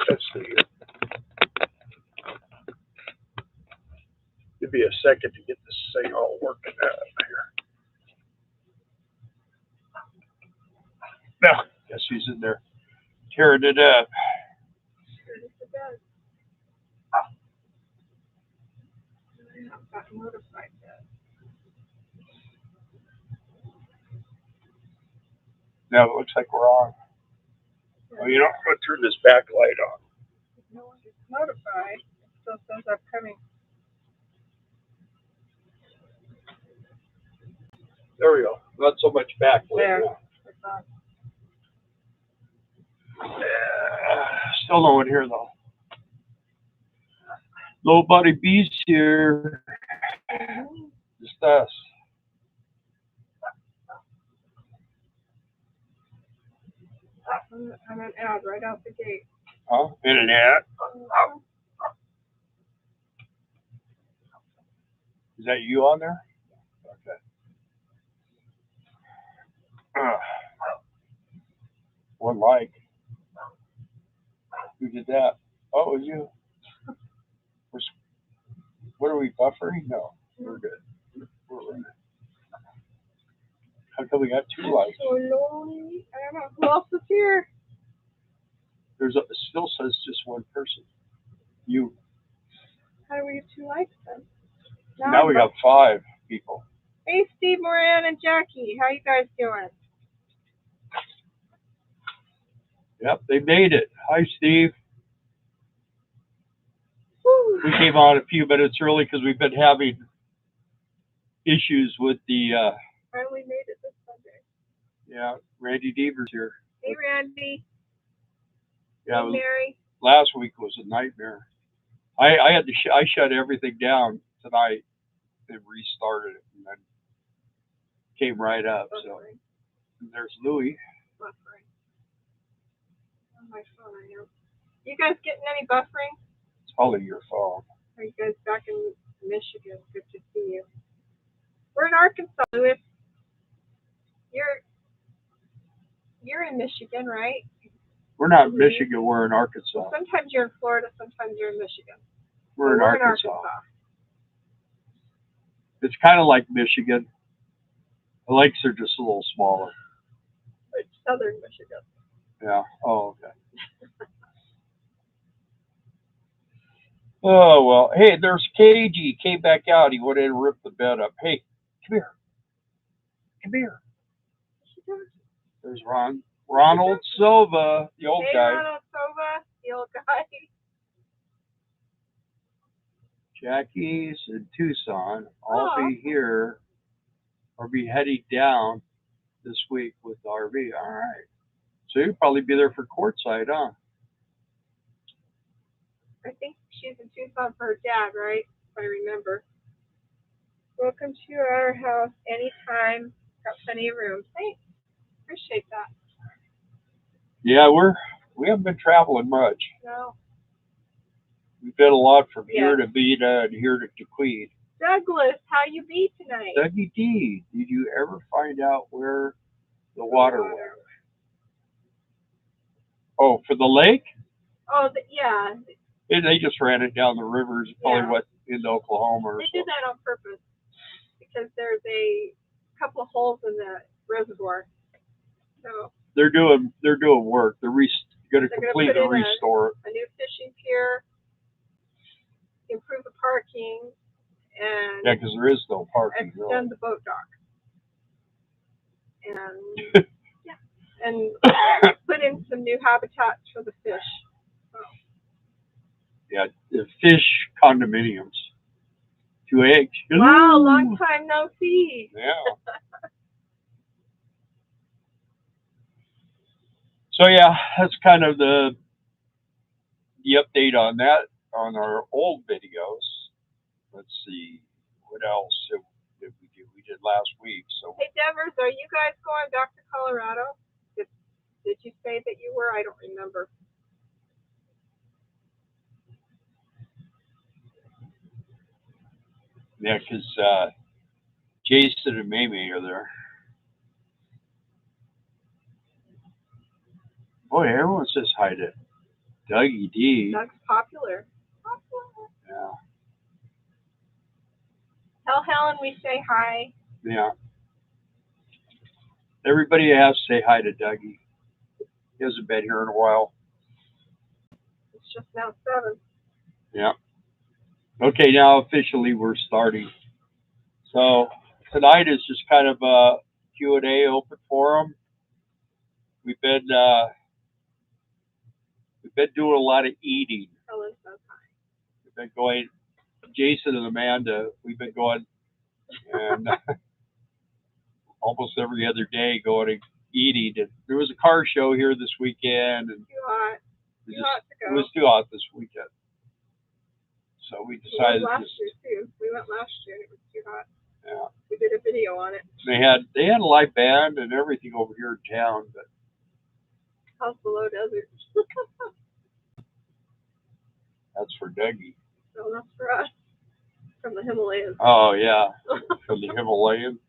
Let's see here. Give me a second to get this thing all working out here. Now, guess he's in there tearing it up. Got notified yet. Now it looks like we're on. Oh, you know, I'm going to turn this backlight on. No one gets notified. It still says upcoming. There we go. Not so much backlight. There. Still no one here though. Nobody beats here. Just us. I'm an ad right out the gate. Huh? In an ad? Is that you on there? Okay. One like. Who did that? Oh, it was you. What are we buffering? No, we're good. We're running. How come we got 2 likes? So lonely. I don't know who else is here. It still says just one person. You. How do we get 2 likes then? Now we got 5 people. Hey, Steve, Moran, and Jackie. How you guys doing? Yep, they made it. Hi, Steve. Woo. We came on a few minutes early because we've been having issues with the. Finally made it this Sunday. Yeah, Randy Deaver's here. Hey, Randy. Yeah, hey, Mary. Last week was a nightmare. I had to I shut everything down tonight and restarted it, and then came right up. Buffering. So and there's Louie. Buffering. On my phone, I know. You guys getting any buffering? It's probably your phone. Are you guys back in Michigan? Good to see you. We're in Arkansas, Louis. You're in Michigan, right? We're not in Michigan. We're in Arkansas. Well, sometimes you're in Florida. Sometimes you're in Michigan. We're in Arkansas. It's kind of like Michigan. The lakes are just a little smaller. It's southern Michigan. Yeah. Oh, okay. Oh, well. Hey, there's KG. Came back out. He went in and ripped the bed up. Hey, come here. Come here. There's Ronald Silva, the old guy. Ronald Silva, the old guy. Jackie's in Tucson. I'll be here or be heading down this week with the RV. All right. So you'll probably be there for courtside, huh? I think she's in Tucson for her dad, right? If I remember. Welcome to our house anytime. Got plenty of room. Thanks. Appreciate that. Yeah, we haven't been traveling much. No. We've been a lot from here to Beta and here to Tweed. Douglas, how you be tonight? Dougie D, did you ever find out where the water was? Oh, for the lake? Oh, yeah. They just ran it down the rivers, probably went into Oklahoma or something. They did that on purpose because there's a couple of holes in the reservoir. So they're doing work. They're going to complete and restore a new fishing pier, improve the parking, and because there is no parking. Extend the boat dock, and and put in some new habitats for the fish. So. Yeah, the fish condominiums. 2 eggs. Wow, long time no see. Yeah. So yeah, that's kind of the update on that on our old videos. Let's see, what else did we do? We did last week. So hey Devers, are you guys going back to Colorado? Did you say that you were? I don't remember. Yeah, because Jason and Mamie are there. Boy, everyone says hi to Dougie D. Doug's popular. Popular. Yeah. Tell Helen we say hi. Yeah. Everybody has to say hi to Dougie. He hasn't been here in a while. It's just now 7. Yeah. Okay, now officially we're starting. So tonight is just kind of a Q&A open forum. We've been doing a lot of eating. Helen says hi. We've been going, Jason and Amanda, we've been going and almost every other day going and eating. And there was a car show here this weekend, and Too hot. Too hot to go. it was too hot this weekend. So we decided last year too. We went last year and it was too hot. Yeah. We did a video on it. They had a live band and everything over here in town, but House below desert. that's for Dougie. So that's for us. From the Himalayas. Oh yeah. From the Himalayan.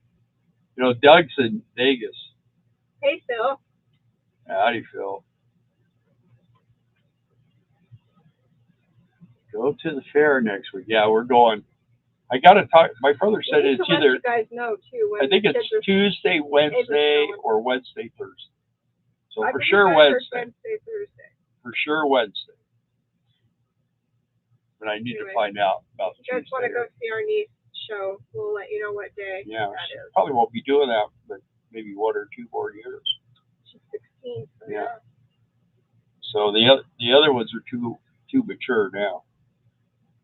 You know, Doug's in Vegas. Hey Phil. Howdy, Phil. Go to the fair next week. Yeah, we're going. I gotta talk. My brother said it's either. You guys know too. I think it's Tuesday, Wednesday, or Wednesday, Thursday. So for sure Wednesday. Thursday. For sure Wednesday. But I need to find out about Tuesday. If you guys want to go see our niece show, we'll let you know what day. Yeah, that is. Probably won't be doing that, but maybe 1 or 2 more years. She's 16. So yeah. So the other ones are too mature now.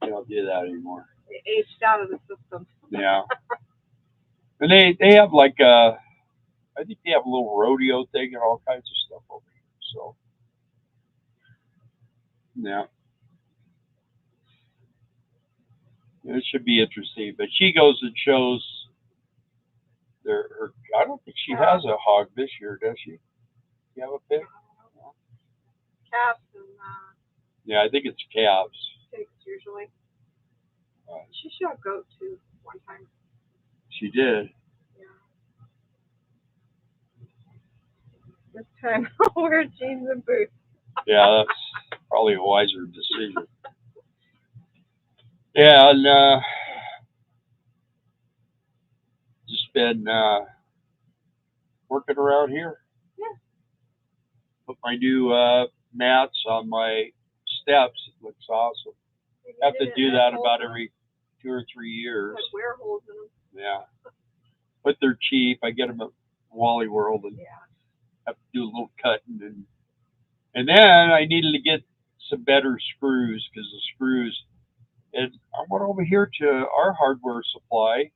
They don't do that anymore. They aged out of the system. Yeah. And they have like I think they have a little rodeo thing and all kinds of stuff over here. So yeah. It should be interesting. But she goes and shows I don't think she has a hog this year, does she? You have a pig? Calves and yeah, I think it's calves. Pigs usually. She showed goat too one time. She did. Yeah. This time I'll wear jeans and boots. Yeah, that's probably a wiser decision. Yeah, and just been working around here. Yeah. Put my new mats on my steps. It looks awesome. I have to do that about every 2 or 3 years. Like wear holes in them. Yeah. But they're cheap. I get them at Wally World and have to do a little cutting. And then I needed to get some better screws because the screws, and I went over here to our hardware supply,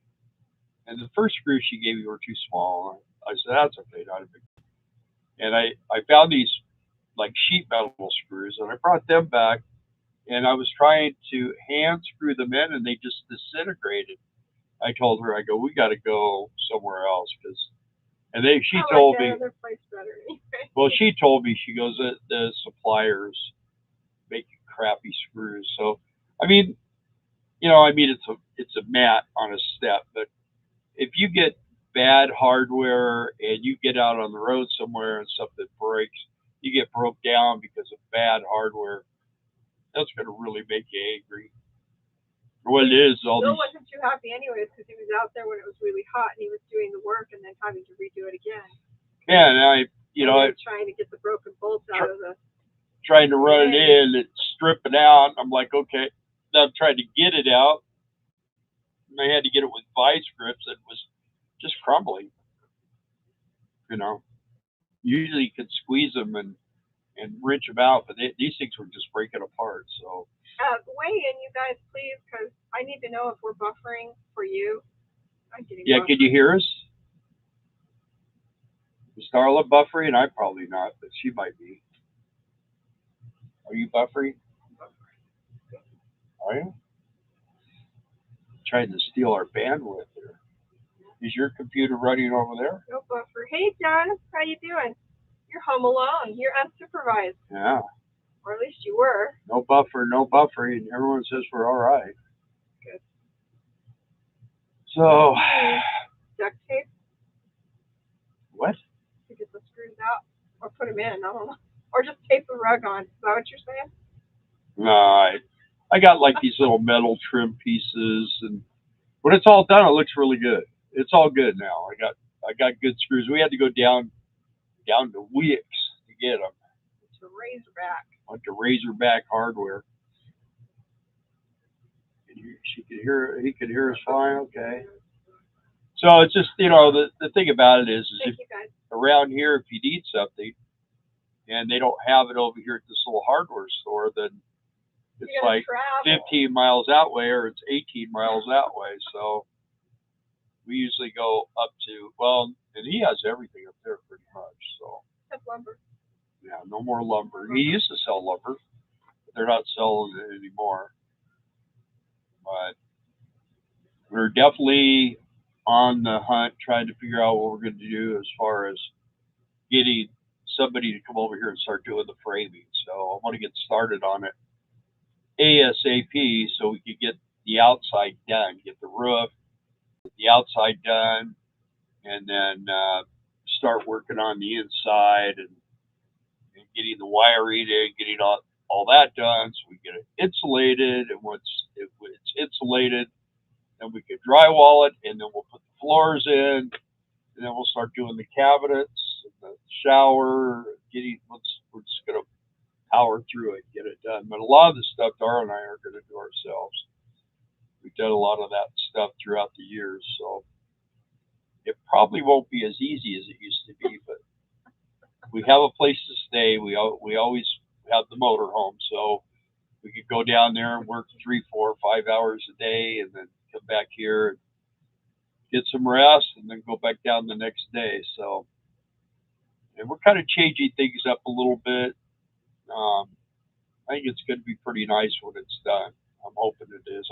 and the first screws she gave me were too small. I said, that's okay, not a big deal. And I found these like sheet metal screws, and I brought them back, and I was trying to hand screw them in, and they just disintegrated. I told her, I go, we got to go somewhere else, she told me, other place better anyway. well, she told me, she goes, the suppliers make crappy screws. So, I mean, it's a mat on a step, but if you get bad hardware and you get out on the road somewhere and something breaks, you get broke down because of bad hardware, that's going to really make you angry. What it is, Bill wasn't too happy anyways because he was out there when it was really hot and he was doing the work and then having to redo it again. Yeah, and I'm trying to get the broken bolts out of the. Trying to run it in, and strip it out. I'm like, okay. Now I'm trying to get it out. And I had to get it with vice grips. It was just crumbling. Usually you could squeeze them and wrench them out, but these things were just breaking apart. So. Weigh in, you guys, please, because I need to know if we're buffering for you. Yeah, can you hear us? Is Starla buffering? I'm probably not, but she might be. Are you buffering? Are you? Trying to steal our bandwidth here. Is your computer running over there? No buffer. Hey, John, how you doing? You're home alone. You're unsupervised. Yeah. Or at least you were. No buffer, no buffering. Everyone says we're all right. Good. So. Duct tape? What? To get the screws out. Or put them in. I don't know. Or just tape the rug on. Is that what you're saying? No, I got like these little metal trim pieces, and when it's all done, it looks really good. It's all good now. I got good screws. We had to go down to Wicks to get them. It's a Razorback. Went to Razorback Hardware. She could hear. He could hear us fine. Okay. So it's just, the thing about it is Thank if you guys. around here, if you need something and they don't have it over here at this little hardware store, then it's You're gonna like travel. 15 miles that way or it's 18 miles that way. So we usually go up to, well, and he has everything up there pretty much. So Except lumber. yeah, no more lumber. He used to sell lumber, but they're not selling it anymore. But we're definitely on the hunt trying to figure out what we're going to do as far as getting somebody to come over here and start doing the framing. So I want to get started on it ASAP so we could get the outside done, get the roof, get the outside done, and then start working on the inside and getting the wiring in, getting all that done so we get it insulated. And once it's insulated, then we could drywall it, and then we'll put the floors in, and then we'll start doing the cabinets, and the shower. We're just gonna power through it, get it done. But a lot of the stuff Dara and I are gonna do ourselves. We've done a lot of that stuff throughout the years, so it probably won't be as easy as it used to be. But we have a place to stay. We always have the motorhome, so we could go down there and work 3, 4, 5 hours a day, and then come back here and get some rest, and then go back down the next day. So, and we're kind of changing things up a little bit. I think it's going to be pretty nice when it's done. I'm hoping it is.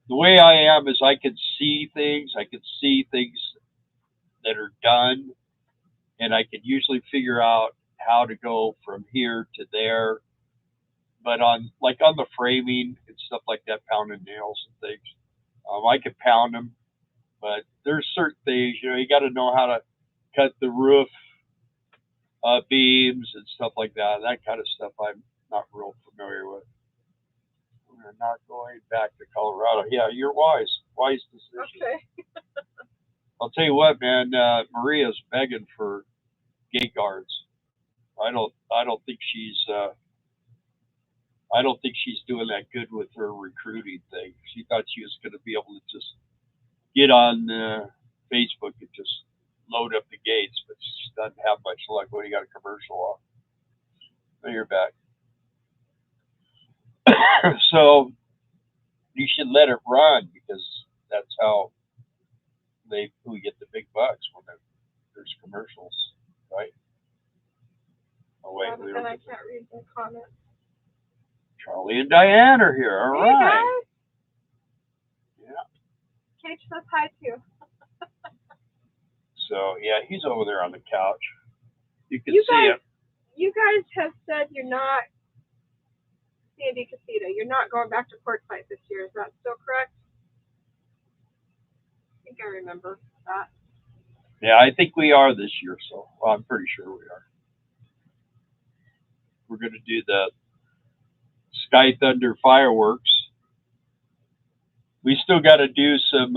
The way I am is I can see things. I can see things that are done, and I can usually figure out how to go from here to there. But on the framing and stuff like that, pounding nails and things, I can pound them. But there's certain things, you got to know how to cut the roof beams and stuff like that. That kind of stuff I'm not real familiar with. We're not going back to Colorado. Yeah, you're wise. Wise decision. Okay. I'll tell you what, man. Maria's begging for gate guards. I don't think she's doing that good with her recruiting thing. She thought she was going to be able to just get on Facebook and just load up the gates, but she doesn't have much luck when you got a commercial on. Now you're back. So you should let it run because that's how we get the big bucks when there's commercials, right? Oh wait, Then I can't read the comments. Charlie and Diane are here. All hey right. Guys. Yeah. Kate says hi too. So yeah, he's over there on the couch. You can You see guys- him. You guys have said you're not Sandy Casita. You're not going back to Quartzsite this year. Is that still correct? I think I remember that. Yeah, I think we are this year. So well, I'm pretty sure we are. We're going to do the Sky Thunder fireworks. We still got to do some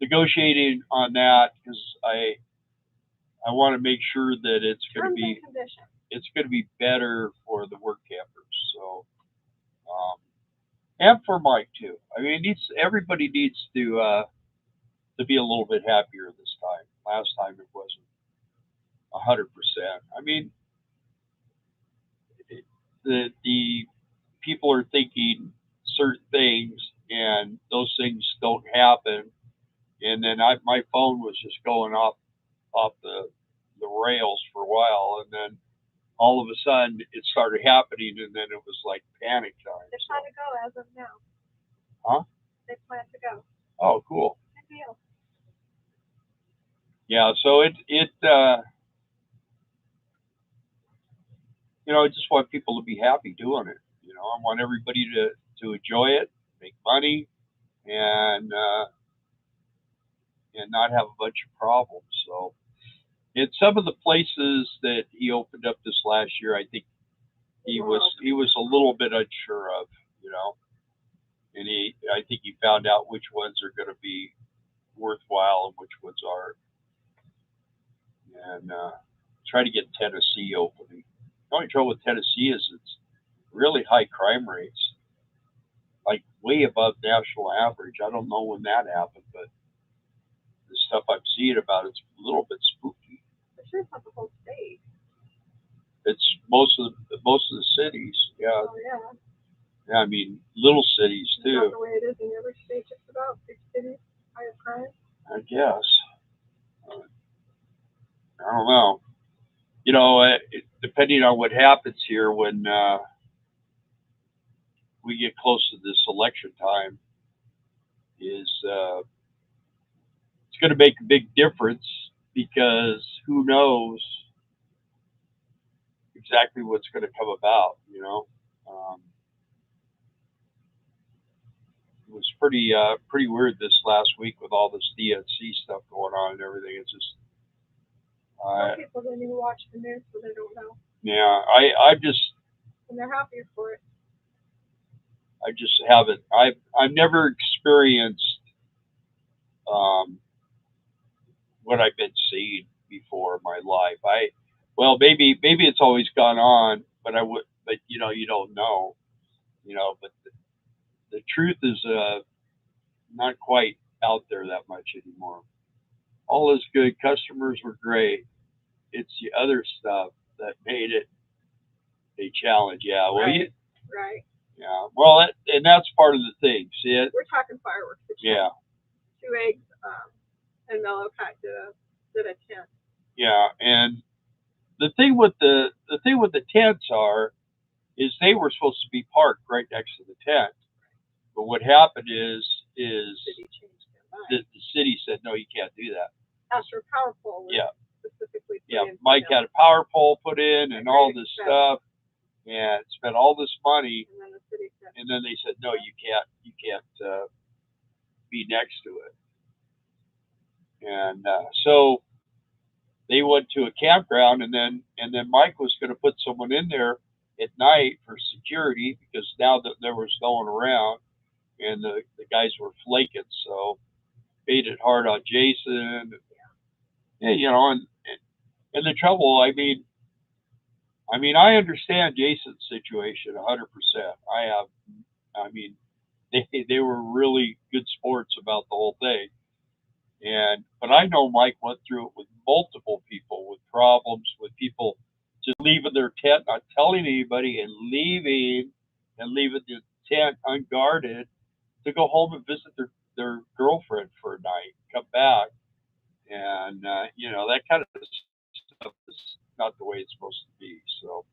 negotiating on that because I want to make sure that it's going to be better for the work campers. So, and for Mike too. I mean, everybody needs to be a little bit happier this time. Last time it wasn't 100%. I mean, the people are thinking certain things, and those things don't happen. And then my phone was just going off the rails for a while, and then all of a sudden it started happening, and then it was like panic time. They plan to go as of now. Huh? They plan to go. Oh, cool. Good deal. Yeah, so I just want people to be happy doing it. I want everybody to enjoy it, make money, and not have a bunch of problems. So in some of the places that he opened up this last year, I think he was a little bit unsure of, you know, and I think he found out which ones are going to be worthwhile and which ones aren't, and try to get Tennessee opening. The only trouble with Tennessee is it's really high crime rates, like way above national average. I don't know when that happened, but the stuff I'm seeing about it's a little bit spooky. I'm sure it's not the whole state. It's most of the cities, yeah. Oh, yeah. Yeah, I mean little cities Is too. that the way it is in every state, just about big cities, higher crime? I guess. I don't know. You know, depending on what happens here when we get close to this election time, is it's going to make a big difference because who knows exactly what's going to come about. You know, it was pretty weird this last week with all this DNC stuff going on and everything. It's just Some people didn't even watch the news, so they don't know. yeah, I'm just. And they're happy for it. I just haven't. I've never experienced what I've been seeing before in my life. Maybe it's always gone on, but you know, you don't know, you know. But the truth is not quite out there that much anymore. All is good. Customers were great. It's the other stuff that made it a challenge. Yeah. Well, right. Right. Yeah. Well, and that's part of the thing. See it? We're talking fireworks. Yeah. 2 eggs, and Mellow Pat did a tent. Yeah, and the thing with the tents is they were supposed to be parked right next to the tent, but what happened is the city said no, you can't do that. After a power pole was specifically put in. Mike had a power pole put in and all this stuff, and spent all this money, and then they said no, you can't be next to it, and so they went to a campground, and then Mike was going to put someone in there at night for security because now that there was no one around and the guys were flaking, so made it hard on Jason. Yeah, you know, and the trouble, I mean, I understand Jason's situation 100%. I mean, they were really good sports about the whole thing. But I know Mike went through it with multiple people with problems, with people just leaving their tent, not telling anybody, and leaving the tent unguarded to go home and visit their girlfriend for a night, come back, and you know, that kind of stuff is not the way it's supposed to be. So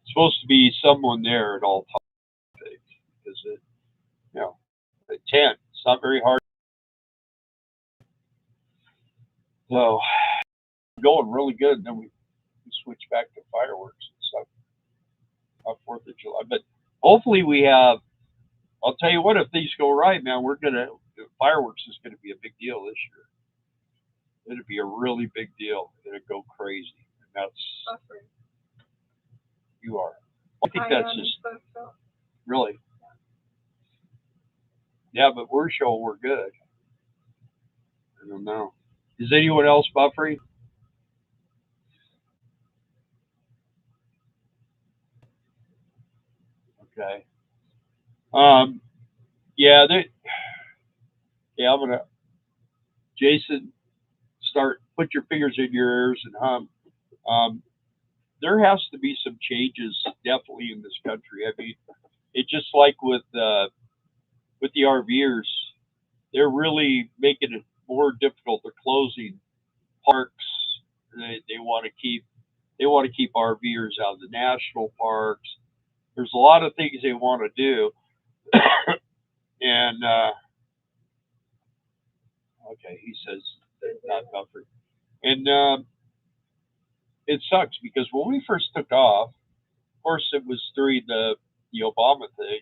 it's supposed to be someone there at all times because you know, the tent, it's not very hard. So going really good, and then we switch back to fireworks and stuff on 4th of July. But hopefully we have. I'll tell you what, if things go right, man, fireworks is gonna be a big deal this year. It'd be a really big deal. It'd go crazy, and that's you are. I think that's just really. Yeah, but we're showing we're good. I don't know. Is anyone else buffering? Okay. Yeah, I'm gonna, Jason, put your fingers in your ears and hum. There has to be some changes definitely in this country. I mean, it's just like with the RVers, they're really making it more difficult. They're closing parks. They want to keep RVers out of the national parks. There's a lot of things they want to do, and okay, he says not buffered, and it sucks because when we first took off, of course, it was during the Obama thing,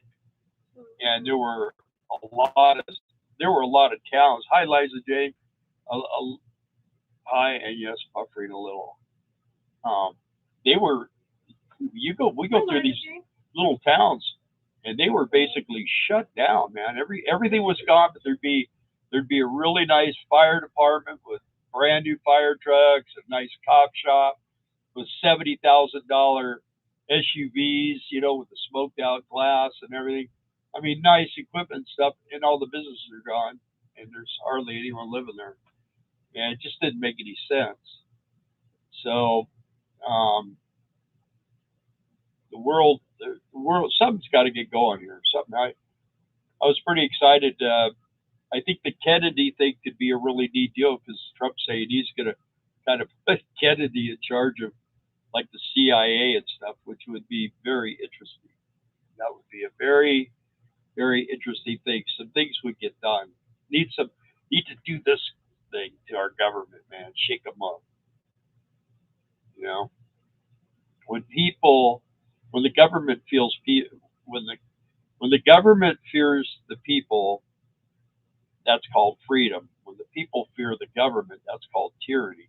and there were a lot of towns. Hi, Liza Jane. Hi, and yes, buffering a little. Um, they were we go through these little towns, and they were basically shut down, man. Everything was gone, but there'd be a really nice fire department with brand new fire trucks, a nice cop shop with $70,000 SUVs, with the smoked out glass and everything. I mean, nice equipment and stuff, and all the businesses are gone, and there's hardly anyone living there, and it just didn't make any sense. So, um, the world, something's got to get going here. Something I was pretty excited. I think the Kennedy thing could be a really neat deal because Trump's saying he's going to kind of put Kennedy in charge of like the CIA and stuff, which would be very interesting. That would be a very, very interesting thing. Some things would get done. Need some need to do this thing to our government, man. Shake them up. You know, when people, when the government feels when the government fears the people, that's called freedom. When the people fear the government, that's called tyranny.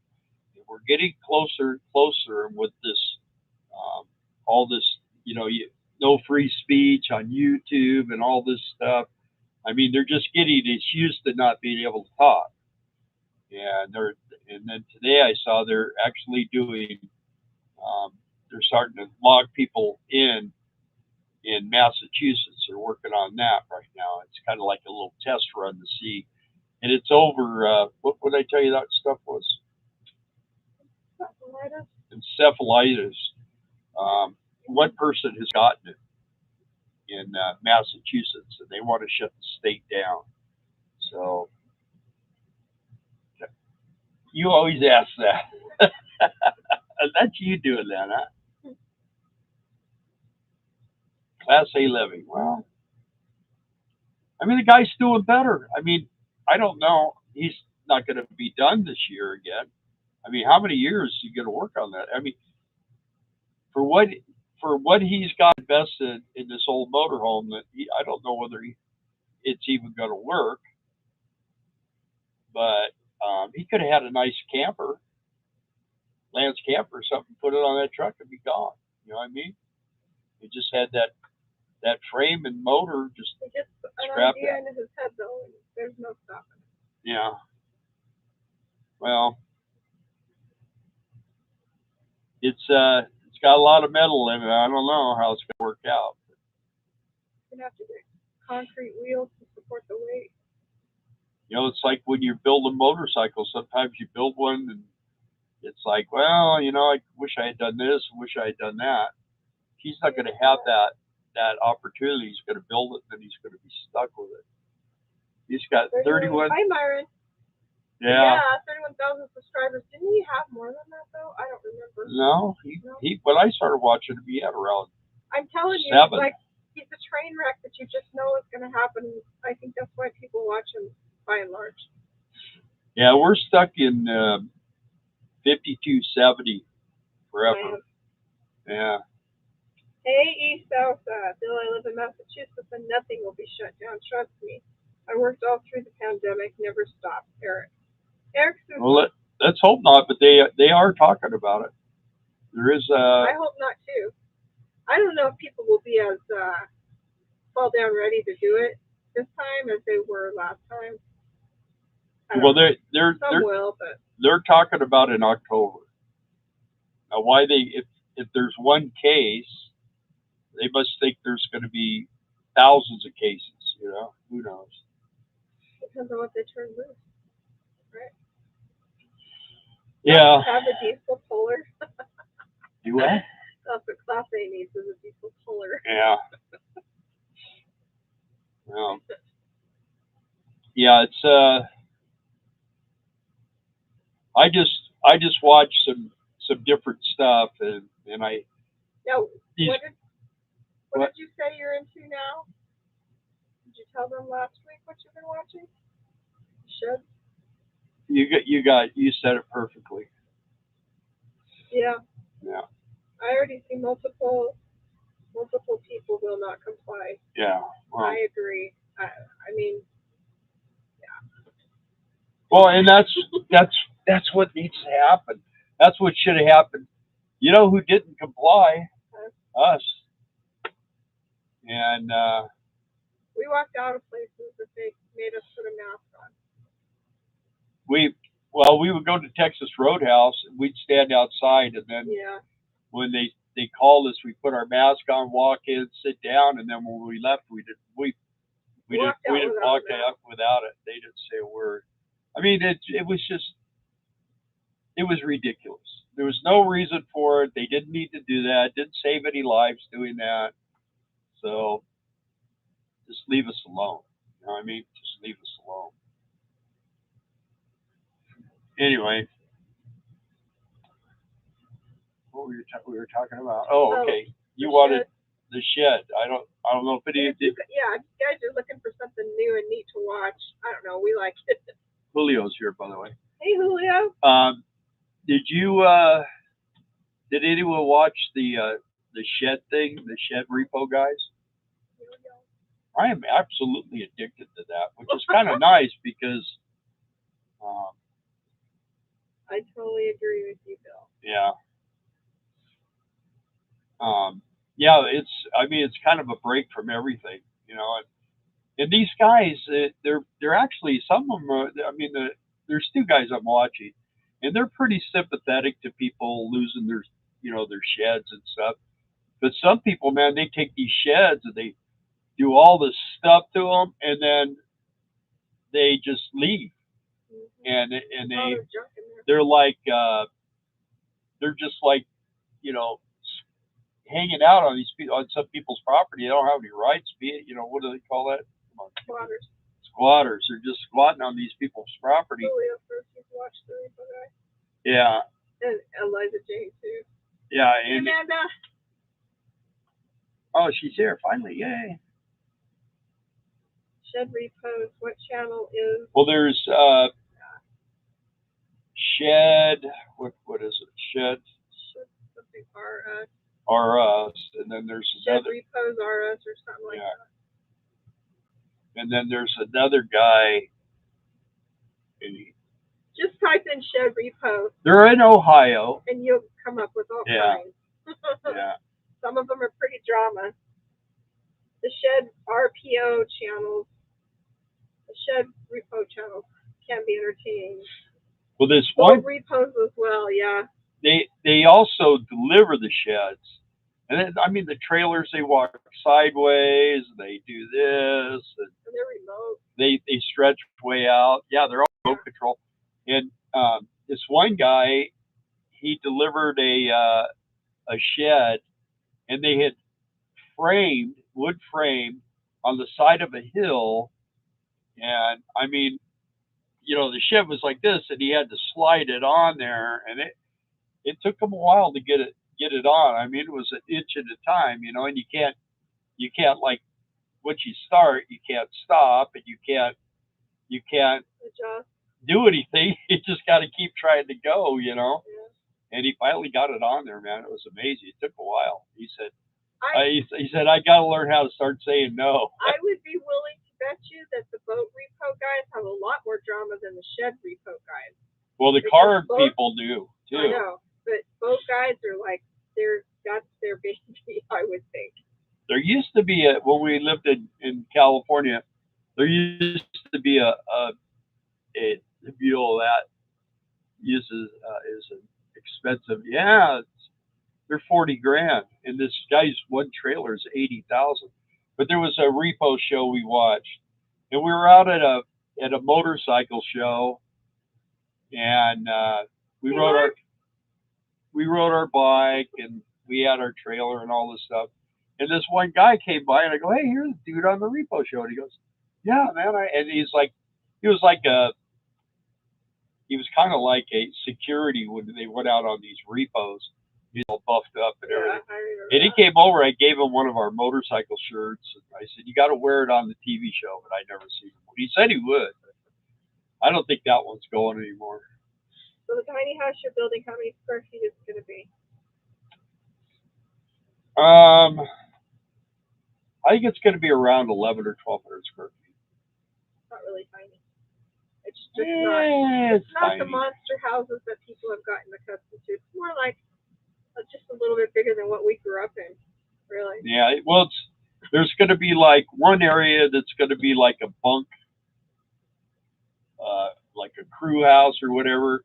And we're getting closer and closer with this, all this, no free speech on YouTube and all this stuff. I mean, they're just getting used to not being able to talk. And and then today I saw they're actually doing, they're starting to log people in Massachusetts. They're working on that right now. It's kind of like a little test run to see, and it's over. What would I tell you that stuff was? Encephalitis. One person has gotten it in Massachusetts, and they want to shut the state down. So you always ask that. That's you doing that, huh? Class A living. Well, I mean, the guy's doing better. I mean, I don't know. He's not going to be done this year again. I mean, how many years is he going to work on that? I mean, for what for what he's got invested in this old motorhome, I don't know whether it's even going to work. But he could have had a nice camper, Lance camper or something, put it on that truck and be gone. You know what I mean? He just had that frame and motor just He gets an scrapped idea it. in his head though, and there's no stopping it. Yeah. Well, it's got a lot of metal in it. I don't know how it's gonna work out. You're gonna have to get concrete wheels to support the weight. It's like when you're building motorcycles. Sometimes you build one and it's like, well, I wish I had done this, wish I had done that. He's not going to have that opportunity. He's going to build it, and then he's going to be stuck with it. He's got 31. Hi, Myron. Yeah. 31,000 subscribers. Didn't he have more than that though? I don't remember. No, he. When I started watching him, he had around. I'm telling you, 7. like he's a train wreck that you just know is going to happen. I think that's why people watch him by and large. Yeah, we're stuck in 5270 forever. Yeah. Hey, East South, Bill, I live in Massachusetts and nothing will be shut down. Trust me. I worked all through the pandemic, never stopped. Eric. Well, let's hope not, but they are talking about it. There is. I hope not too. I don't know if people will be as fall down ready to do it this time as they were last time. Well, they're will, but they're talking about in October. Now, why if there's one case, they must think there's going to be thousands of cases. Who knows? Depends on what they turn loose, right? Yeah. Have a diesel puller. Do what? That's what Class A needs, is a diesel puller. Yeah. Well, yeah, it's I just watched some different stuff and I. Now, what did you say you're into now? Did you tell them last week what you've been watching? Should. You said it perfectly. Yeah. Yeah. I already see multiple people will not comply. Yeah. Well, I agree. I mean, yeah. Well, and that's That's what needs to happen. That's what should have happened. You know who didn't comply? Us. And we walked out of places that they made us put a mask on. we would go to Texas Roadhouse and we'd stand outside, and then when they called us, we put our mask on, walk in, sit down, and then when we left, we didn't walk out without it. They didn't say a word. I mean, it was just, it was ridiculous. There was no reason for it. They didn't need to do that. Didn't save any lives doing that. So just leave us alone. You know what I mean? Just leave us alone. Anyway, what we were talking about? Oh, okay. You wanted the shed. I don't know if any of you. Yeah, if you guys are looking for something new and neat to watch, I don't know. We like it. Julio's here, by the way. Hey, Julio. Did anyone watch the shed thing, the shed repo guys? I am absolutely addicted to that, which is kind of nice because. I totally agree with you, Bill. Yeah. Yeah, it's kind of a break from everything, you know. And these guys, they're actually, some of them are. I mean, there's two guys I'm watching, and they're pretty sympathetic to people losing their sheds and stuff. But some people, man, they take these sheds and they do all this stuff to them, and then they just leave, and they're like they're just like, you know, hanging out on some people's property. They don't have any rights. Be it, what do they call that? Squatters. Squatters. They're just squatting on these people's property. Yeah. And Eliza Jane too. Yeah. And Amanda. Oh, she's here finally! Yay. Shed repost. What channel is? Well, there's Shed. What is it? Shed something RS. RS, and then there's Shed repos RS or something like that. And then there's another guy. Just type in Shed repost. They're in Ohio. And you'll come up with all kinds. Yeah. Some of them are pretty drama. The Shed RPO channels, the Shed repo channels can be entertaining. Well, this one repos as well, yeah. They also deliver the sheds, and then, I mean, the trailers, they walk sideways, they do this, and they're remote. They stretch way out. Yeah, they're all remote control. And this one guy, he delivered a shed, and they had wood framed on the side of a hill, and I mean, the shed was like this, and he had to slide it on there, and it took him a while to get it on. I mean, it was an inch at a time, and you can't like, once you start, you can't stop, and you can't adjust. Do anything. You just got to keep trying to go, Yeah. And he finally got it on there, man. It was amazing. It took a while. He said, he said, I got to learn how to start saying no. I would be willing to bet you that the boat repo guys have a lot more drama than the shed repo guys. Well, the car people do too. I know, but boat guys are like, that's their baby, I would think. There used to be when we lived in California, there used to be a mule that is an expensive. Yeah, they're $40,000, and this guy's one trailer is $80,000. But there was a repo show we watched, and we were out at a motorcycle show, and we rode our bike, and we had our trailer and all this stuff. And this one guy came by, and I go, "Hey, you're the dude on the repo show." And he goes, "Yeah, man." And he was kind of like a security when they went out on these repos. He's all buffed up and everything. And he came over. I gave him one of our motorcycle shirts. And I said, "You got to wear it on the TV show." But I never seen him. He said he would. I don't think that one's going anymore. So the tiny house you're building, how many square feet is it going to be? I think it's going to be around 1,100 or 1,200 square feet. Not really tiny. It's It's not the tiny. monster houses that people have gotten accustomed to. It's more like just a little bit bigger than what we grew up in, really. Yeah, well, there's going to be like one area that's going to be like a bunk, like a crew house or whatever.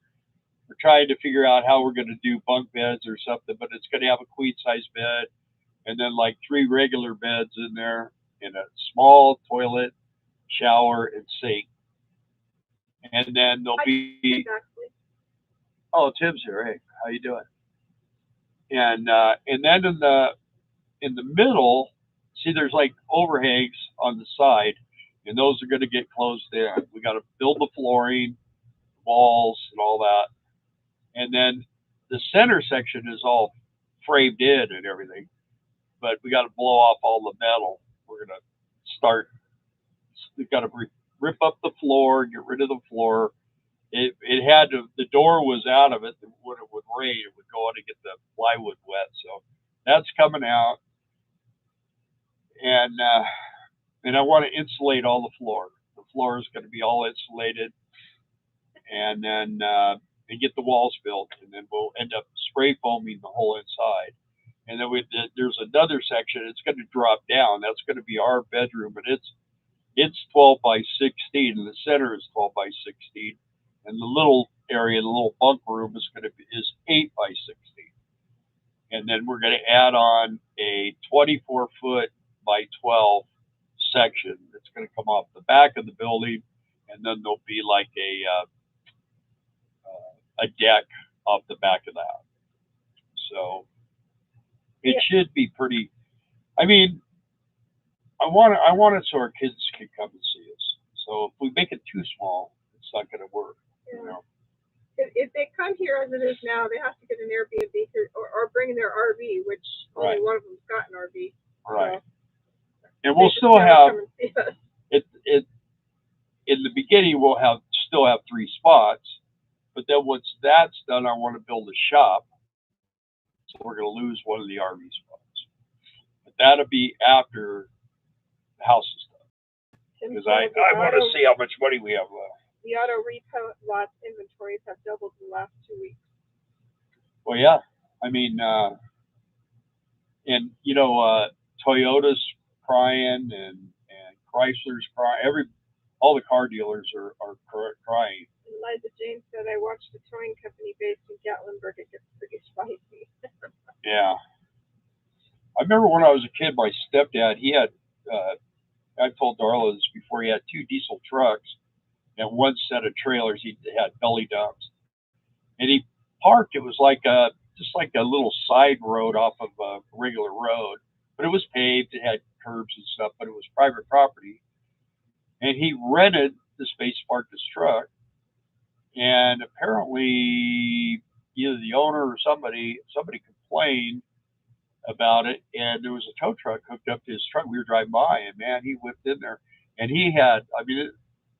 We're trying to figure out how we're going to do bunk beds or something, but it's going to have a queen size bed and then like 3 regular beds in there and a small toilet, shower, and sink. And then there'll be Exactly. oh, Tim's here. Hey, how you doing? And then in the middle, see, there's like overhangs on the side, and those are going to get closed in. We got to build the flooring, walls, and all that. And then the center section is all framed in and everything, but we got to blow off all the metal. We're going to start. We've got to rip up the floor, get rid of the floor. It had to. The door was out of it. When it would rain, it would go on and get the plywood wet. So that's coming out, and I want to insulate all the floor. The floor is going to be all insulated, and then and get the walls built, and then we'll end up spray foaming the whole inside. And then there's another section. It's going to drop down. That's going to be our bedroom, but it's 12 by 16, and the center is 12 by 16, and the little area, the little bunk room is 8 by 16. And then we're going to add on a 24-foot by 12 section that's going to come off the back of the building, and then there'll be like a deck off the back of that. So it should be pretty. I mean, I want it so our kids can come and see us. So if we make it too small, it's not going to work. Yeah. You know? If they come here as it is now, they have to get an Airbnb or bring their RV, which only one of them's got an RV. Right. So and we'll still have it. In the beginning, we'll still have 3 spots, but then once that's done, I want to build a shop. So we're going to lose one of the RV spots, but that'll be after the house is done. Because I want to see how much money we have left. The auto repo lots inventories have doubled in the last 2 weeks. Well, yeah. I mean, and you know, Toyota's crying and Chrysler's crying. All the car dealers are crying. Eliza Jane said, I watched a towing company based in Gatlinburg. It gets pretty spicy. Yeah. I remember when I was a kid, my stepdad, he had, I told Darla this before, he had 2 diesel trucks and 1 set of trailers. He had belly dumps. And he parked, it was like just like a little side road off of a regular road, but it was paved, it had curbs and stuff, but it was private property. And he rented the space to park his truck. And apparently either the owner or somebody complained about it, and there was a tow truck hooked up to his truck. We were driving by, and man, he whipped in there, and he had, I mean,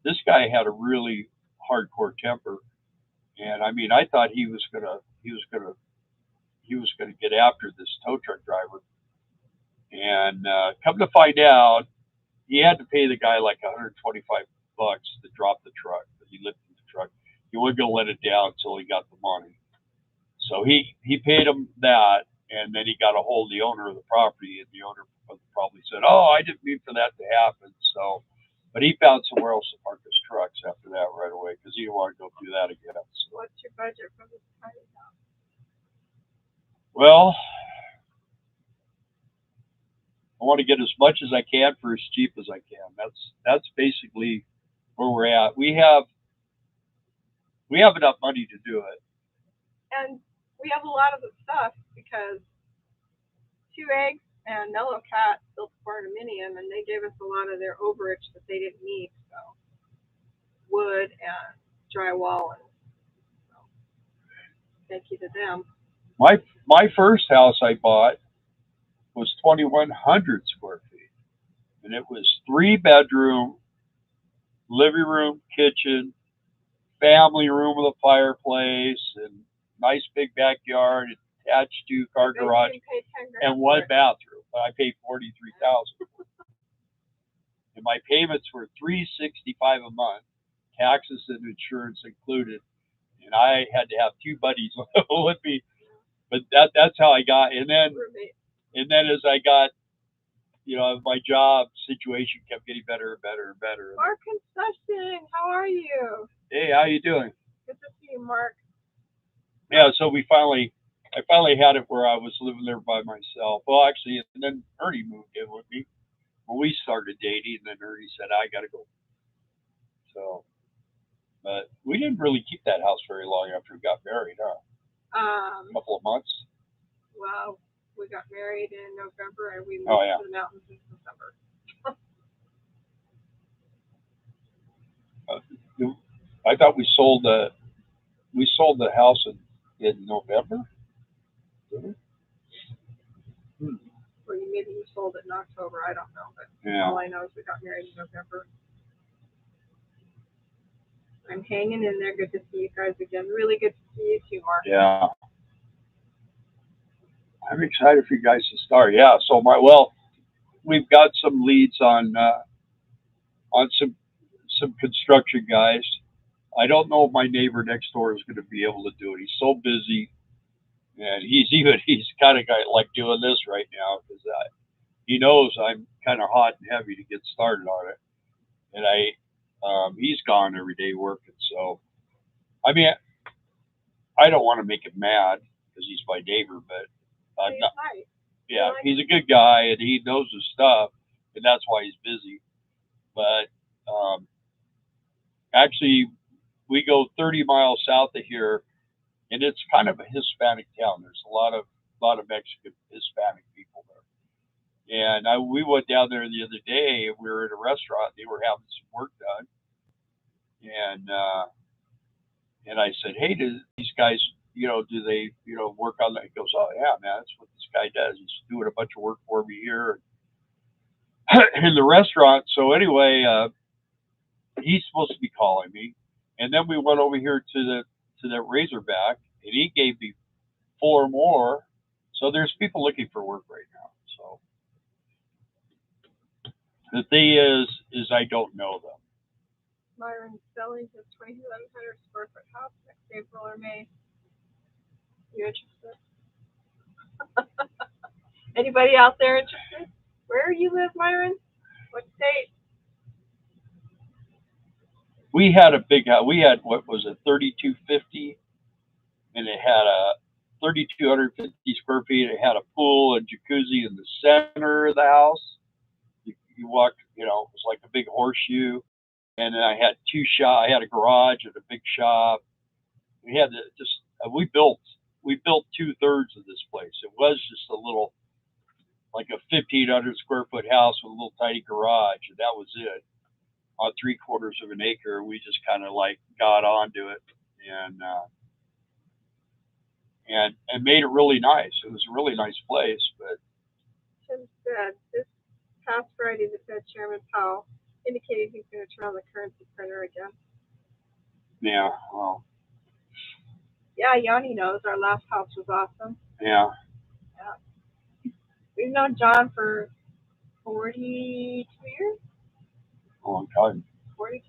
this guy had a really hardcore temper, and I mean, I thought he was gonna get after this tow truck driver, and come to find out, he had to pay the guy like $125 to drop the truck. He lifted the truck. He wasn't gonna let it down until he got the money. So he paid him that, and then he got a hold of the owner of the property, and the owner probably said, "Oh, I didn't mean for that to happen." So, but he found somewhere else to park his trucks after that right away because he didn't want to go through that again. So, what's your budget for this tiny house? Well, I want to get as much as I can for as cheap as I can. That's basically where we're at. We have enough money to do it. And we have a lot of the stuff because 2 eggs and Nello Cat built a barnuminium, and they gave us a lot of their overage that they didn't need. So wood and drywall, and so thank you to them. My first house I bought was 2,100 square feet, and it was 3-bedroom, living room, kitchen, family room with a fireplace, and nice big backyard, attached to car garage, and 1 bathroom. I paid $43,000, and my payments were $365 a month, taxes and insurance included, and I had to have two buddies with me. But that's how I got. And then as I got, my job situation kept getting better and better and better. Mark Concession, how are you? Hey, how you doing? Good to see you, Mark. Yeah, so I finally had it where I was living there by myself. Well, actually, and then Ernie moved in with me when we started dating. And then Ernie said, "I got to go." So, but we didn't really keep that house very long after we got married, huh? A couple of months. Well, we got married in November and we moved to the mountains in December. I thought we sold the house in November. Or maybe you sold it in October. I don't know, but Yeah. all I know is we got married in November. I'm hanging in there. Good to see you guys again. Really good to see you too, Mark. Yeah. I'm excited for you guys to start. Yeah. So we've got some leads on some construction guys. I don't know if my neighbor next door is going to be able to do it. He's so busy, and he's kind of guy like doing this right now because he knows I'm kind of hot and heavy to get started on it, and he's gone every day working. So, I mean, I don't want to make him mad because he's my neighbor, but I'm not. Nice. Yeah, he's a good guy and he knows his stuff, and that's why he's busy. But actually, we go 30 miles south of here, and it's kind of a Hispanic town. There's a lot of Mexican Hispanic people there. And we went down there the other day. We were in a restaurant. They were having some work done, and I said, "Hey, do these guys, do they, work on that?" He goes, "Oh yeah, man, that's what this guy does. He's doing a bunch of work for me here in the restaurant." So anyway, he's supposed to be calling me, and then we went over here to the Razorback, and he gave me 4 more. So there's people looking for work right now. So the thing is I don't know them. Myron's selling his 2,700 square foot house next April or May. You interested? Anybody out there interested? Where you live, Myron? What state? We had a big house. We had, what was it, 3,250, and it had a 3,250 square feet. It had a pool and jacuzzi in the center of the house. You walked, it was like a big horseshoe. And then I had 2 shops. I had a garage and a big shop. We had we built 2/3 of this place. It was just a little, like a 1,500 square foot house with a little tiny garage, and that was it. On 3/4 of an acre, we just kind of like got onto it and made it really nice. It was a really nice place, but Tim said this past Friday, the Fed Chairman Powell indicated he's going to turn on the currency printer again. yeah, well, yeah, Yanni knows. Our last house was awesome. Yeah. We've known John for 42 years. A long time. 42.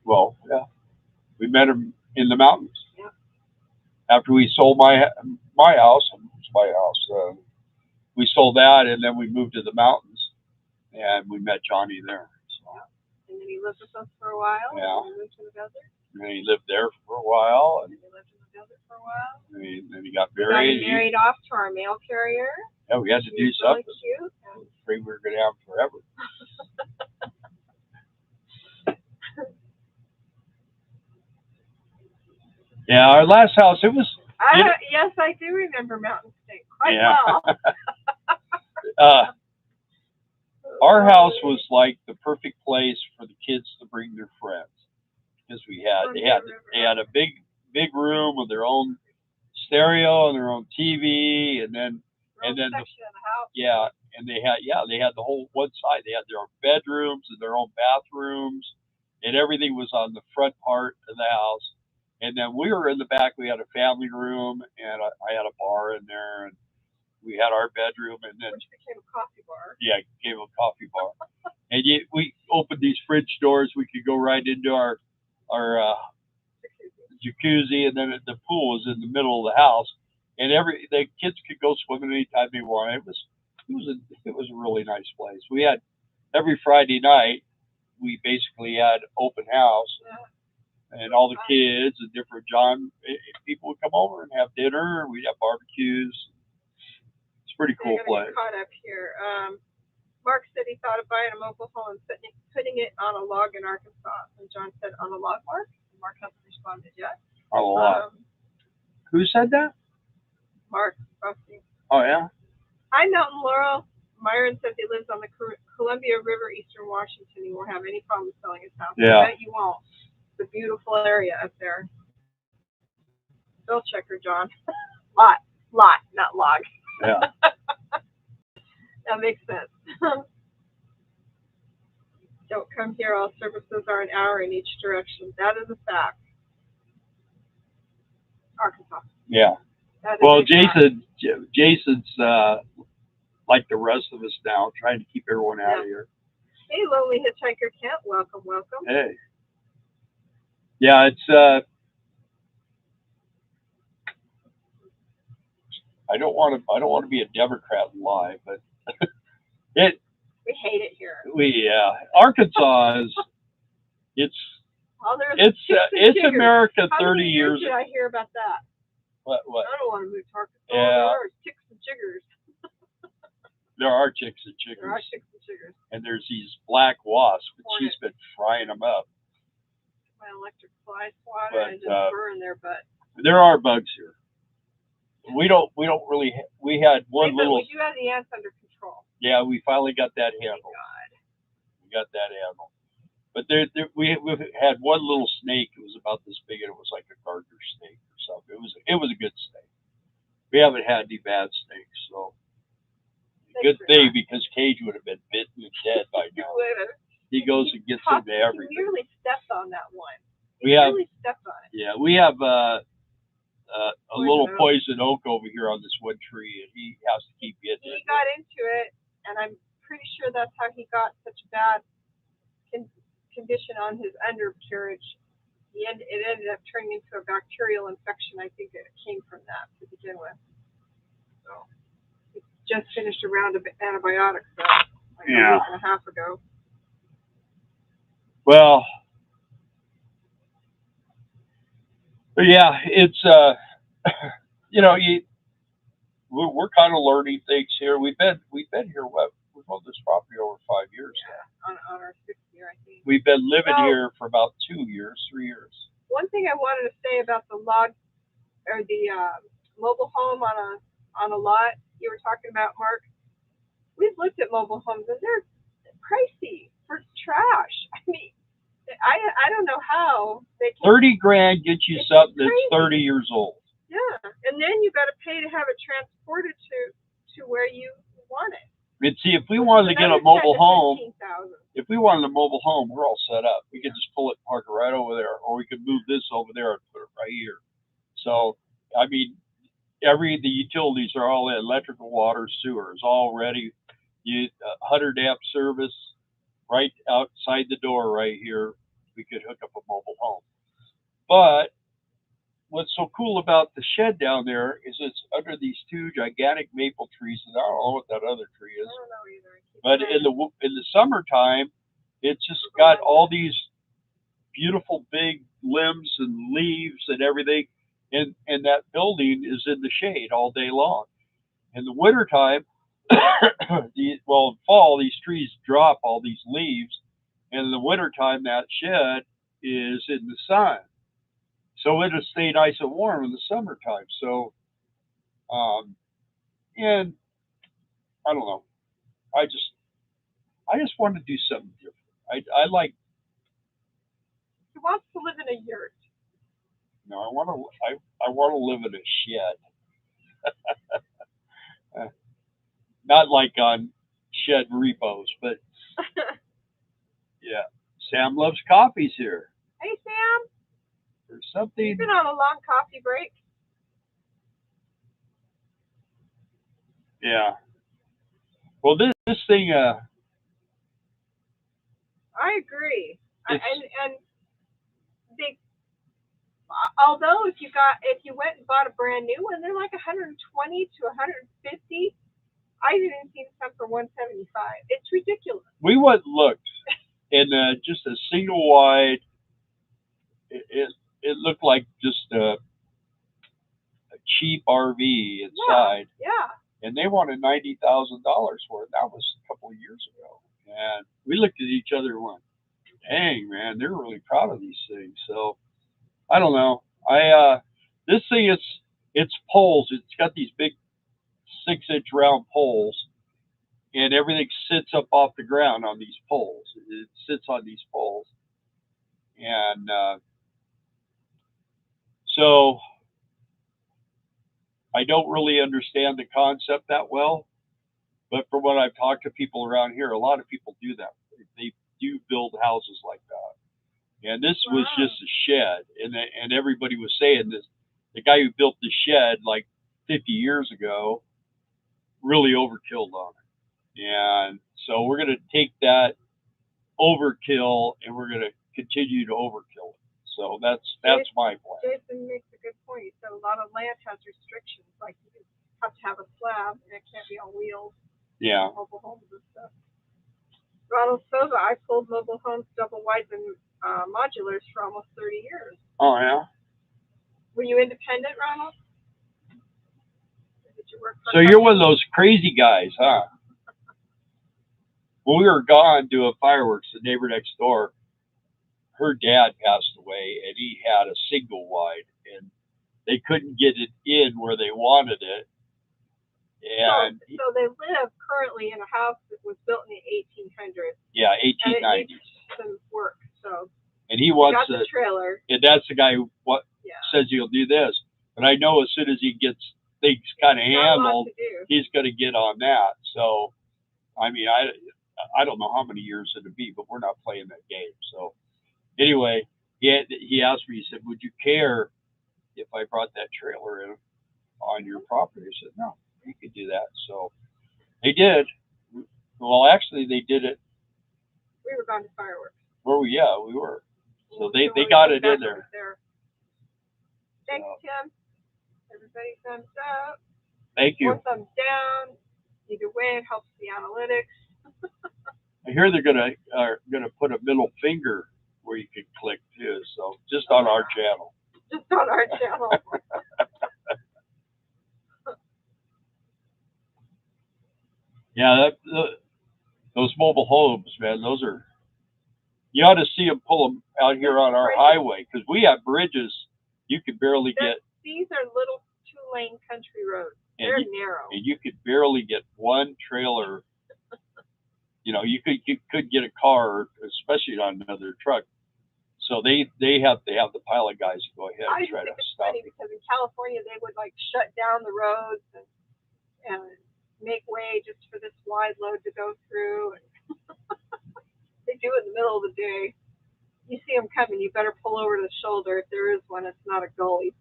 Well, yeah, we met him in the mountains. Yeah. After we sold my house, it was my house. We sold that, and then we moved to the mountains, and we met Johnny there. So. Yeah. And then he lived with us for a while. Yeah. And we moved to the desert. And he lived there for a while, and he lived in the desert for a while. And then he got married. Married off to our mail carrier. Yeah, we had to do something. Really cute. I was afraid we were going to have him forever. Yeah, our last house, it was. Yes, I do remember Mountain State quite well. Our house was like the perfect place for the kids to bring their friends, because they had a big room with their own stereo and their own TV, and then section of the house. Yeah, and they had the whole one side. They had their own bedrooms and their own bathrooms, and everything was on the front part of the house. And then we were in the back. We had a family room, and I had a bar in there, and we had our bedroom, and then which became a coffee bar. Yeah, it became a coffee bar. And we opened these fridge doors. We could go right into our jacuzzi, and then the pool was in the middle of the house, and the kids could go swimming anytime they wanted. It was a really nice place. We had every Friday night. We basically had open house, and all the kids and different people would come over and have dinner. We'd have barbecues. It's a pretty cool place. Caught up here. Mark said he thought of buying a mobile home and putting it on a log in Arkansas. And John said, on a log, Mark? And Mark hasn't responded yet. On a log. Who said that? Mark. Oh, yeah? Hi, Mountain Laurel. Myron says he lives on the Columbia River, Eastern Washington. He won't have any problem selling his house. Yeah. I bet you won't. It's a beautiful area up there. Spell checker, John. Lot, not log. Yeah. That makes sense. Don't come here. All services are an hour in each direction. That is a fact. Arkansas. Yeah. Well, Jason's like the rest of us now, trying to keep everyone out of here. Hey, Lonely Hitchhiker Kent. Welcome. Hey. Yeah, it's I don't want to be a Democrat and lie, but we hate it here. Arkansas is it's America 30 years. Did I hear about that? What? I don't want to move to Arkansas. Yeah. There are chicks and chiggers. There are chicks and chiggers. There are chicks and chiggers. And there's these black wasps, but she's been frying them up. My electric fly swatter, I just burn their butt. There are bugs here. We don't really. We had one little. We do have the ants under control. Yeah, we finally got that handled. God. We got that handled. But we've had one little snake. It was about this big, and it was like a garter snake or something. It was a good snake. We haven't had any bad snakes, so good thing because Cage would have been bitten and dead by now. He goes and gets into everything. He nearly stepped on that one. Really stepped on it. Yeah, we have a little poison oak over here on this one tree, and he has to keep getting it. He got into it, and I'm pretty sure that's how he got such bad condition on his undercarriage. It ended up turning into a bacterial infection. I think it came from that to begin with. So he just finished a round of antibiotics a week and a half ago. Well, but yeah, it's we're kind of learning things here. We've been here. We've owned this property over 5 years now. On our 6th year, I think. We've been living here for about 3 years. One thing I wanted to say about the log or the mobile home on a lot you were talking about, Mark. We've looked at mobile homes and they're pricey for trash. I mean, I don't know how they can. $30,000 gets you something that's 30 years old. Yeah, and then you got to pay to have it transported to where you want it. And see, if we wanted to get a mobile home, we're all set up. We could just pull it, park it right over there, or we could move this over there and put it right here. So, I mean, the utilities are all in. Electrical, water, sewer is all ready. 100 amp service right outside the door right here. We could hook up a mobile home. But what's so cool about the shed down there is it's under these two gigantic maple trees, and I don't know what that other tree is. I don't know either. But in the summertime, it's just got all these beautiful big limbs and leaves and everything, and that building is in the shade all day long. In the wintertime, in fall, these trees drop all these leaves, and in the wintertime, that shed is in the sun. So it'll stay nice and warm in the summertime. So, and I don't know. I just want to do something different. I like. He wants to live in a yurt. No, I want to live in a shed. Not like on shed repos, but yeah. Sam loves coffees here. Hey, Sam. There's something. You've been on a long coffee break. Yeah. Well, this thing, agree. It's, And they, although if you went and bought a brand new one, they're like 120 to 150. I've even seen some for 175. It's ridiculous. we went and looked, and just a single wide. It looked like just a cheap RV inside, Yeah. and they wanted $90,000 for it. That was a couple of years ago, and we looked at each other and went, "Dang, man, they're really proud of these things." So I don't know. This thing it's poles. It's got these big 6-inch round poles, and everything sits up off the ground on these poles. It sits on these poles, and so I don't really understand the concept that well. But from what I've talked to people around here, a lot of people do that. They do build houses like that. And this was just a shed, and everybody was saying this. The guy who built the shed like 50 years ago really overkilled on it. And so we're going to take that overkill and we're going to continue to overkill it. So that's my plan. Jason makes a good point. So a lot of land has restrictions, like you have to have a slab and it can't be on wheels. Yeah. Mobile homes and stuff. Ronald Sova, I pulled mobile homes, double wides, and modulars for almost 30 years. Oh, yeah? Were you independent, Ronald? Did you work for So you're one of those crazy guys, huh? When we were gone doing fireworks, the neighbor next door, her dad passed away, and he had a single wide, and they couldn't get it in where they wanted it. And so they live currently in a house that was built in the 1800s. Yeah, 1890s. And it needs some work, so. And he wants the trailer. And that's the guy who says he'll do this. But I know as soon as he gets things kind of handled, he's going to get on that. So, I mean, I don't know how many years it'll be, but we're not playing that game. So, anyway, he asked me, he said, "Would you care if I brought that trailer in on your property?" I said, "No, you could do that." So they did. Well, actually, they did it. We were going to fireworks. Yeah, we were. So they got it in there. Thanks, Tim. Everybody thumbs up. Thank you. Or thumbs down. Either way, it helps the analytics. I hear they're gonna put a middle finger where you can click too. So just on our channel. Just on our channel. Yeah, those mobile homes, man. Those are. You ought to see them pull them out here on our highway because we have bridges. You could barely get. These are little 2-lane country roads. They're narrow. And you could barely get one trailer. You know, you could get a car, especially on another truck. So they have to have the pilot guys go ahead and try to stop it. Because in California they would like shut down the roads and make way just for this wide load to go through. They do it in the middle of the day. You see them coming, you better pull over to the shoulder if there is one. It's not a gully.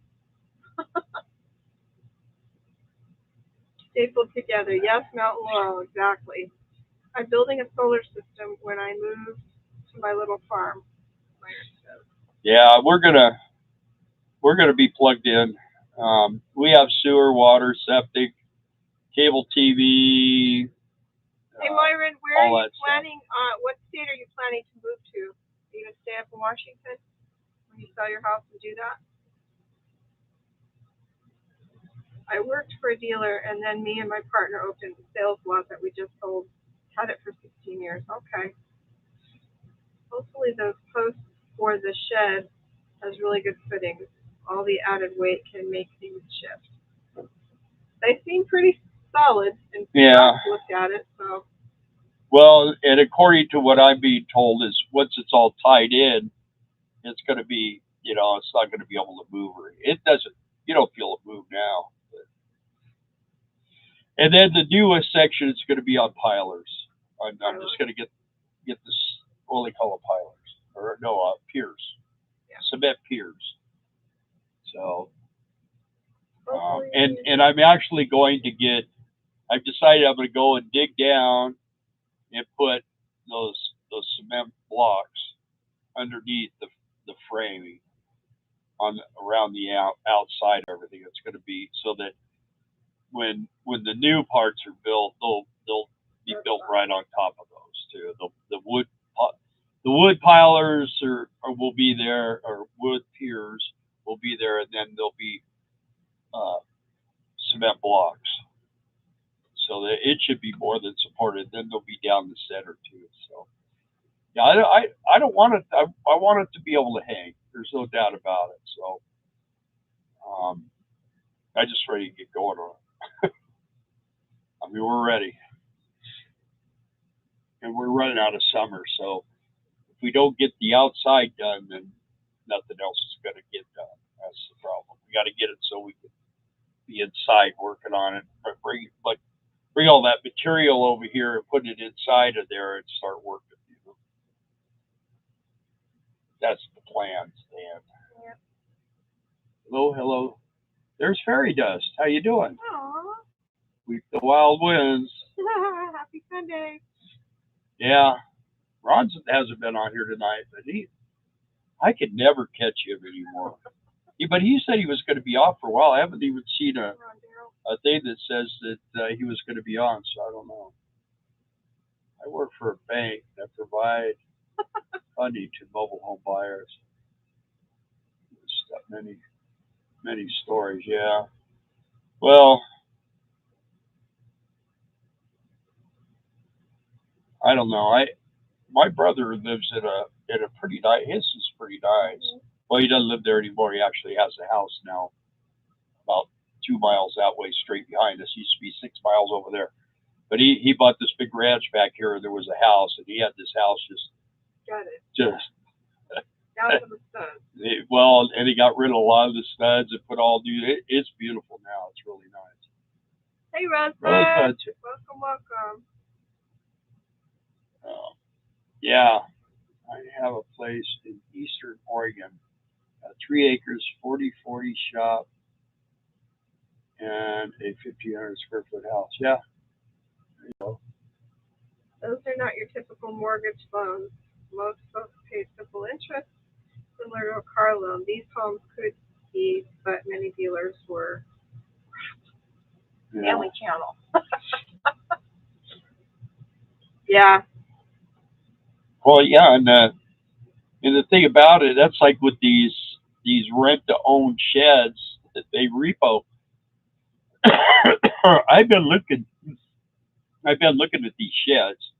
Stapled together. Yes, Mountain Laurel, exactly. I'm building a solar system when I move to my little farm. Yeah, we're gonna be plugged in. We have sewer, water, septic, cable TV. Hey, Myron, where are you planning? What state are you planning to move to? Are you gonna stay up in Washington when you sell your house and do that? I worked for a dealer, and then me and my partner opened a sales lot that we just sold. Had it for 16 years. Okay. Hopefully those posts for the shed has really good fittings. All the added weight can make things shift. They seem pretty solid, and looked at it. So. Well, and according to what I'm being told, is once it's all tied in, it's going to be, it's not going to be able to move. It doesn't. You don't feel it move now. And then the newest section is going to be on pilers. I'm just going to get this, what do they call them, pilers? Or no, piers. Yeah. Cement piers. So, and I'm actually going to I've decided I'm going to go and dig down and put those those cement blocks underneath the framing around the outside of everything. It's going to be so that when the new parts are built, they'll be built right on top of those too. The wood pilers will be there, or wood piers will be there, and then there'll be cement blocks. So that it should be more than supported. Then they'll be down the center too. So yeah, I don't want it. I want it to be able to hang. There's no doubt about it. So I just ready to get going on it. I mean, we're ready, and we're running out of summer. So if we don't get the outside done, then nothing else is going to get done. That's the problem. We got to get it so we can be inside working on it. Bring all that material over here and put it inside of there and start working. That's the plan, Stan. Yeah. Hello, hello. There's Fairy Dust. How you doing? Aww. Weep the wild winds. Happy Sunday. Yeah. Ron hasn't been on here tonight, but I could never catch him anymore. But he said he was going to be off for a while. I haven't even seen a thing that says that he was going to be on, so I don't know. I work for a bank that provides funding to mobile home buyers. Many stories, yeah. Well, I don't know. My brother lives in a pretty nice. His is pretty nice. Mm-hmm. Well, he doesn't live there anymore. He actually has a house now, about 2 miles that way, straight behind us. He used to be 6 miles over there. But he bought this big ranch back here, and there was a house, and he had this house Got it. just down to the studs. Well, and he got rid of a lot of the studs and put all new. It's beautiful now. It's really nice. Hey, Rosebud. Welcome. Yeah, I have a place in Eastern Oregon, 3 acres, 40/40 shop, and a 1,500 square foot house. Yeah. There you go. Those are not your typical mortgage loans. Most folks pay simple interest, similar to a car loan. These homes could be, but many dealers were. Yeah. Family channel. Yeah. Well, yeah, and the thing about it, that's like with these rent-to-own sheds that they repo. I've been looking at these sheds,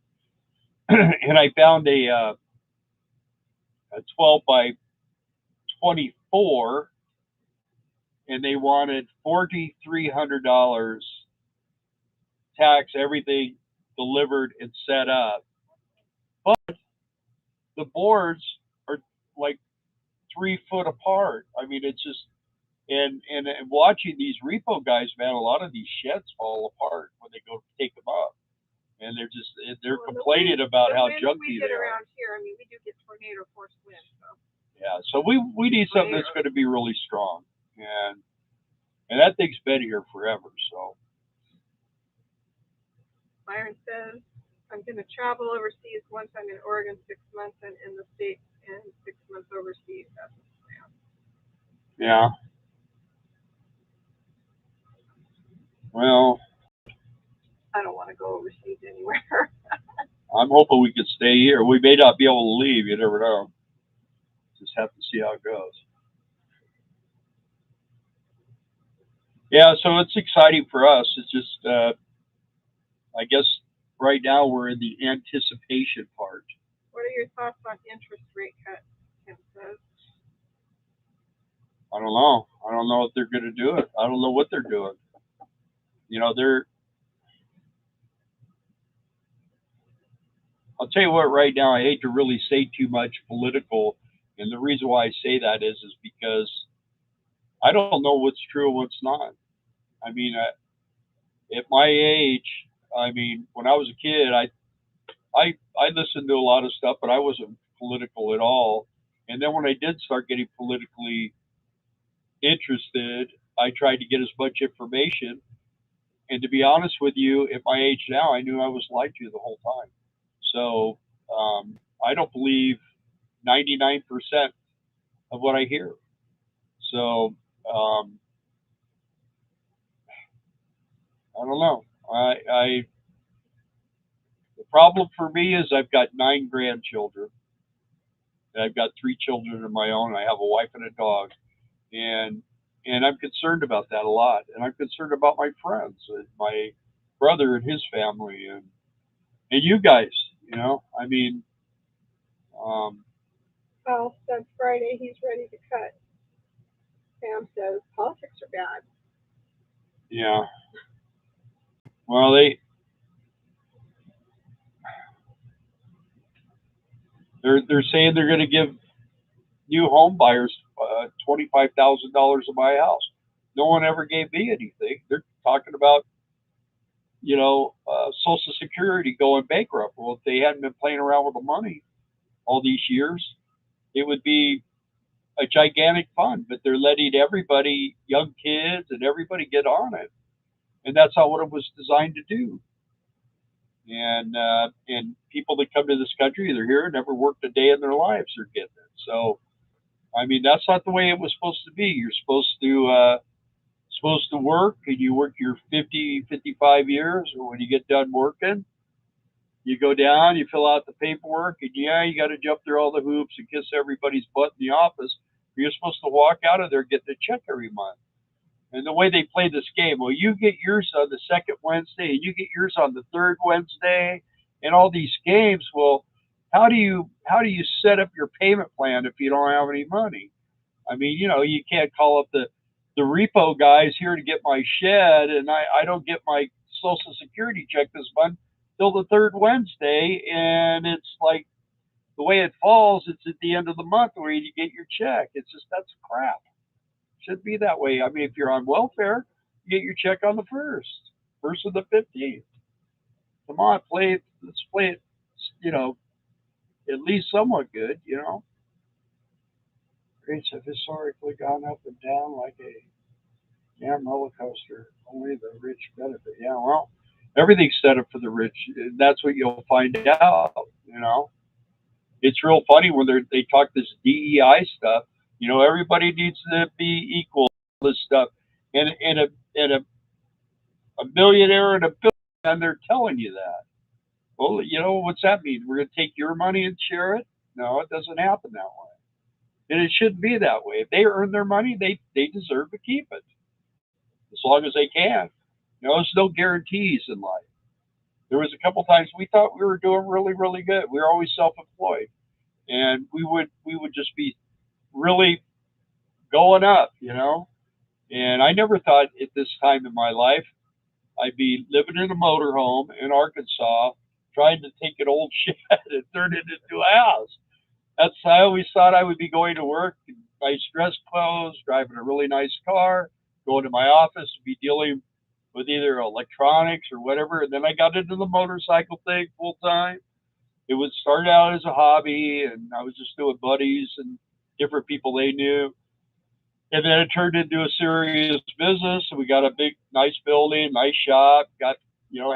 and I found a 12 by 24, and they wanted $4,300 tax, everything delivered and set up. But the boards are like 3 foot apart. I mean, it's just and watching these repo guys, man, a lot of these sheds fall apart when they go to take them up, and they're complaining about how junky they are. Around here, I mean, we do get tornado force winds. So. Yeah, so we need something that's going to be really strong, and that thing's been here forever. So Myron says, I'm going to travel overseas once I'm in Oregon 6 months and in the States and 6 months overseas. That's the plan. Yeah. Well, I don't want to go overseas anywhere. I'm hoping we can stay here. We may not be able to leave. You never know. Just have to see how it goes. Yeah, so it's exciting for us. It's just, I guess, right now we're in the anticipation part. What are your thoughts on interest rate cuts, Tim says? I don't know. I don't know if they're going to do it. I don't know what they're doing. You know, I'll tell you what, right now, I hate to really say too much political. And the reason why I say that is because I don't know what's true and what's not. I mean, at my age, I mean, when I was a kid, I listened to a lot of stuff, but I wasn't political at all. And then when I did start getting politically interested, I tried to get as much information. And to be honest with you, at my age now, I knew I was lied to the whole time. So I don't believe 99% of what I hear. So I don't know. The problem for me is I've got 9 grandchildren, and I've got 3 children of my own. I have a wife and a dog, and I'm concerned about that a lot. And I'm concerned about my friends, and my brother and his family, and you guys. You know, I mean, um, Well, said Friday he's ready to cut. Sam says politics are bad. yeah. Well, they're saying they're going to give new home buyers $25,000 to buy a house. No one ever gave me anything. They're talking about Social Security going bankrupt. Well, if they hadn't been playing around with the money all these years, it would be a gigantic fund. But they're letting everybody, young kids and everybody, get on it, and that's not what it was designed to do. And people that come to this country, they're here, never worked a day in their lives, are getting it. So I mean, that's not the way it was supposed to be. You're supposed to work, and you work your 50, 55 years, or when you get done working, you go down, you fill out the paperwork, and yeah, you got to jump through all the hoops and kiss everybody's butt in the office. But you're supposed to walk out of there getting a check every month. And the way they play this game, well, you get yours on the second Wednesday, and you get yours on the third Wednesday, and all these games. Well, how do you set up your payment plan if you don't have any money? I mean, you can't call up the repo guys here to get my shed, and I don't get my Social Security check this month till the third Wednesday, and it's like the way it falls, it's at the end of the month where you get your check. It's just that's crap. It should be that way. I mean, if you're on welfare, you get your check on the first of the 15th. Come on, play it. Let's play it. You know, at least somewhat good. Rates have historically gone up and down like a damn roller coaster. Only the rich benefit. Yeah, well, everything's set up for the rich. That's what you'll find out. You know, it's real funny when they talk this DEI stuff. Everybody needs to be equal. This stuff, and a millionaire and a billionaire, and they're telling you that. Well, what's that mean? We're going to take your money and share it? No, it doesn't happen that way. And it shouldn't be that way. If they earn their money, they deserve to keep it as long as they can. There's no guarantees in life. There was a couple times we thought we were doing really, really good. We were always self-employed, and we would just be really going up. And I never thought at this time in my life I'd be living in a motorhome in Arkansas, trying to take an old shed and turn it into a house. I always thought I would be going to work in nice dress clothes, driving a really nice car, going to my office, be dealing with either electronics or whatever. And then I got into the motorcycle thing full time. It would start out as a hobby, and I was just doing buddies and different people they knew. And then it turned into a serious business. And we got a big, nice building, nice shop,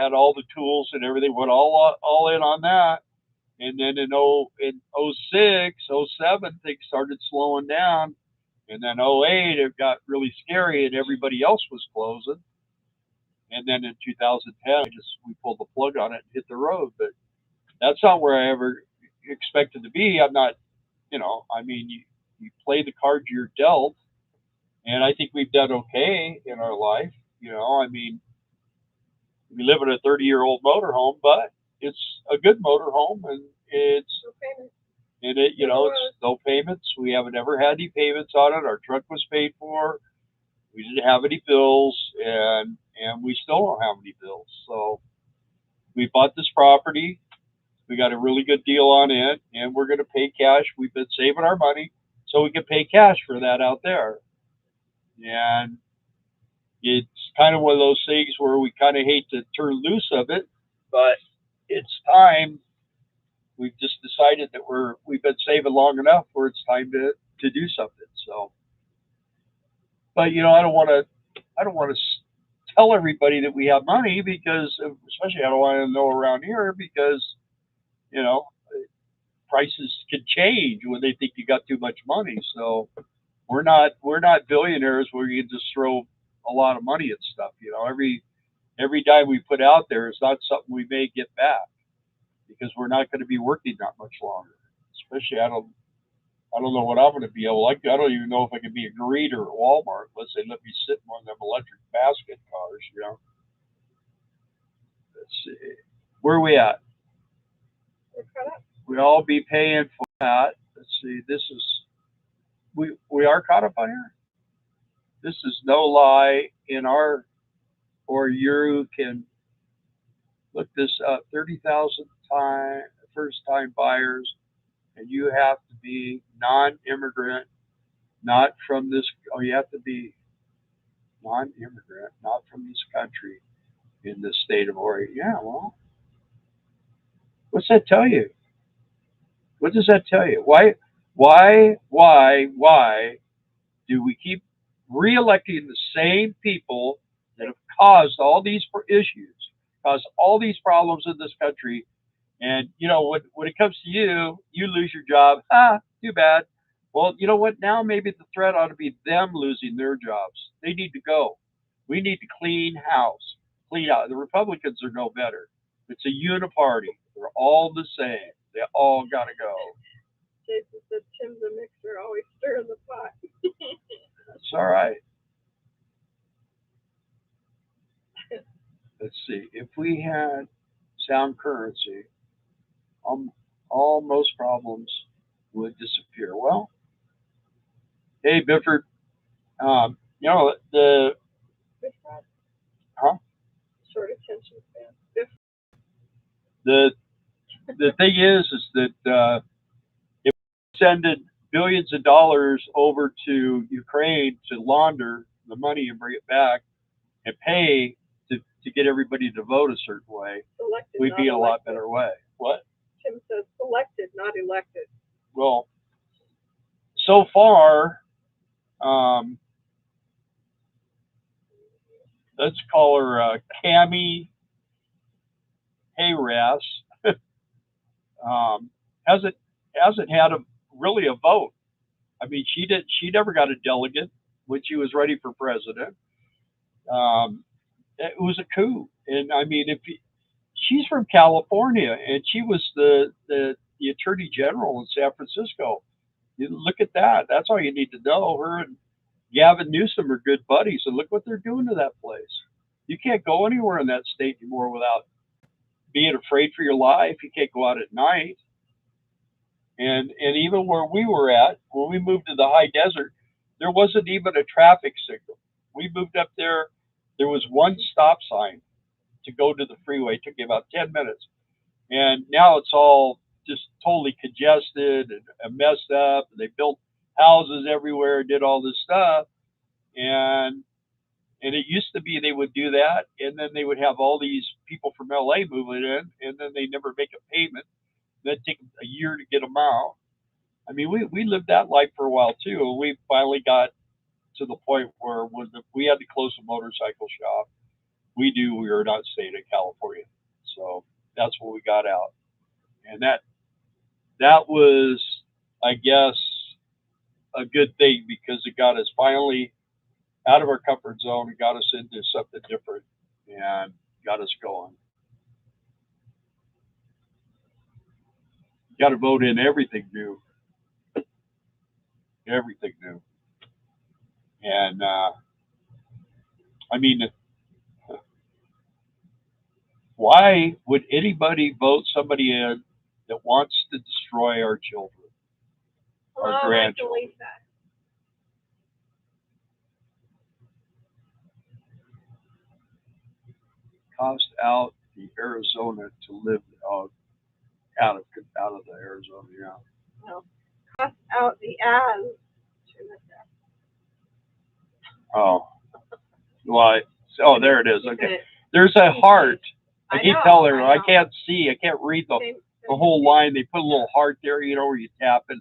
had all the tools and everything, went all in on that. And then in '06, '07, things started slowing down. And then '08, it got really scary and everybody else was closing. And then in 2010, we pulled the plug on it and hit the road. But that's not where I ever expected to be. I'm not, I mean, you play the cards you're dealt. And I think we've done okay in our life. I mean, we live in a 30-year-old motorhome, but it's a good motorhome, and it's No payment. and it's no payments. We haven't ever had any payments on it. Our truck was paid for. We didn't have any bills, and we still don't have any bills. So we bought this property. We got a really good deal on it, and we're going to pay cash. We've been saving our money so we can pay cash for that out there. And it's kind of one of those things where we kind of hate to turn loose of it, but it's time. We've just decided that we've been saving long enough where it's time to do something. So, but I don't want to tell everybody that we have money, because especially I don't want to know around here, because you know prices can change when they think you got too much money. So we're not billionaires where you can just throw a lot of money at stuff. You know, every dime we put out there is not something we may get back because we're not going to be working that much longer. Especially, I don't know what I'm going to be able. I don't even know if I can be a greeter at Walmart unless they let me sit in one of them electric basket cars. You know. Let's see, where are we at? We all be paying for that. Let's see. This is we are caught up on here. This is no lie in our, or you can look this up. 30,000 first time buyers, and you have to be non-immigrant, not from this. Oh, you have to be non-immigrant, not from this country, in the state of Oregon. Yeah, well, what's that tell you? What does that tell you? Why do we keep re-electing the same people that have caused all these issues, caused all these problems in this country? And you know, when it comes to you, you lose your job. Too bad. Well, you know what? Now maybe the threat ought to be them losing their jobs. They need to go. We need to clean house, clean out. The Republicans are no better. It's a uniparty. They're all the same. They all got to go. Jason said Tim's a mixer, always stirring the pot. That's all right. Let's see. If we had sound currency, most problems would disappear. Well, hey, Bifford, you know, Short attention span. The thing is that if we send billions of dollars over to Ukraine to launder the money and bring it back and pay to get everybody to vote a certain way, Selected, we'd be in a lot better way. What? Tim says selected, not elected. Well, so far, let's call her Cammie Hayras. Hasn't had really a vote. I mean, she never got a delegate when she was ready for president. It was a coup, and I mean, she's from California, and she was the attorney general in San Francisco. You look at that. That's all you need to know. Her and Gavin Newsom are good buddies, and look what they're doing to that place. You can't go anywhere in that state anymore without being afraid for your life. You can't go out at night. And even where we were at, when we moved to the high desert, there wasn't even a traffic signal. We moved up there. There was one stop sign to go to the freeway. It took me about 10 minutes. And now it's all just totally congested and messed up. And they built houses everywhere, did all this stuff. And it used to be they would do that, and then they would have all these people from LA moving in, and then they never make a payment. That'd take a year to get them out. I mean, we lived that life for a while too. We finally got to the point where when we had to close the motorcycle shop, we knew we were not staying in California. So that's when we got out. And that was, I guess, a good thing because it got us finally out of our comfort zone and got us into something different and got us going. Got to vote in everything new. Everything new. And, I mean, why would anybody vote somebody in that wants to destroy our children, our grandchildren? Cost out the Arizona to live out of the Arizona, yeah. No. Cost out the as to live there. Oh. Well, there it is. Okay. There's a heart. I keep telling her, I can't see. I can't read the whole line. They put a little heart there, you know, where you tap it.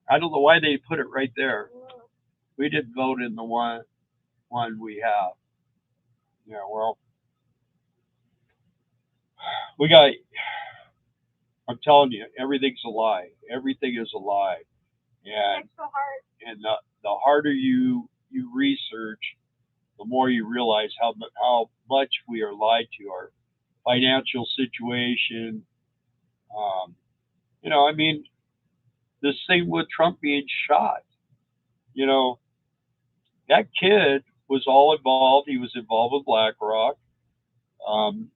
I don't know why they put it right there. We didn't vote in the one we have. Yeah, well, we got I'm telling you, everything's a lie. Everything is a lie. And It's so hard. and the harder you research, the more you realize how much we are lied to. Our financial situation. Um, I mean, this thing with Trump being shot. You know, that kid was all involved. He was involved with BlackRock. Um,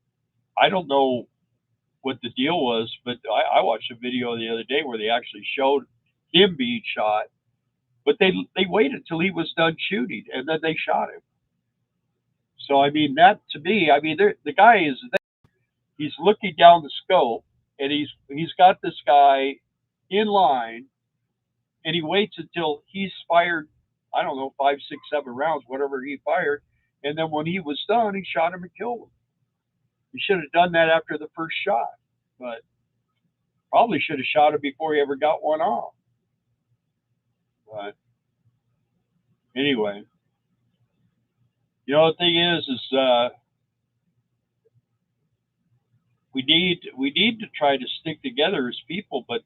I don't know what the deal was, but I watched a video the other day where they actually showed him being shot. But they waited till he was done shooting, and then they shot him. So I mean, that to me, I mean, the guy is he's looking down the scope, and he's got this guy in line, and he waits until he's fired. I don't know, 5, 6, 7 rounds, whatever he fired, and then when he was done, he shot him and killed him. He should have done that after the first shot, but probably should have shot him before he ever got one off. But anyway, the thing is we need to try to stick together as people, but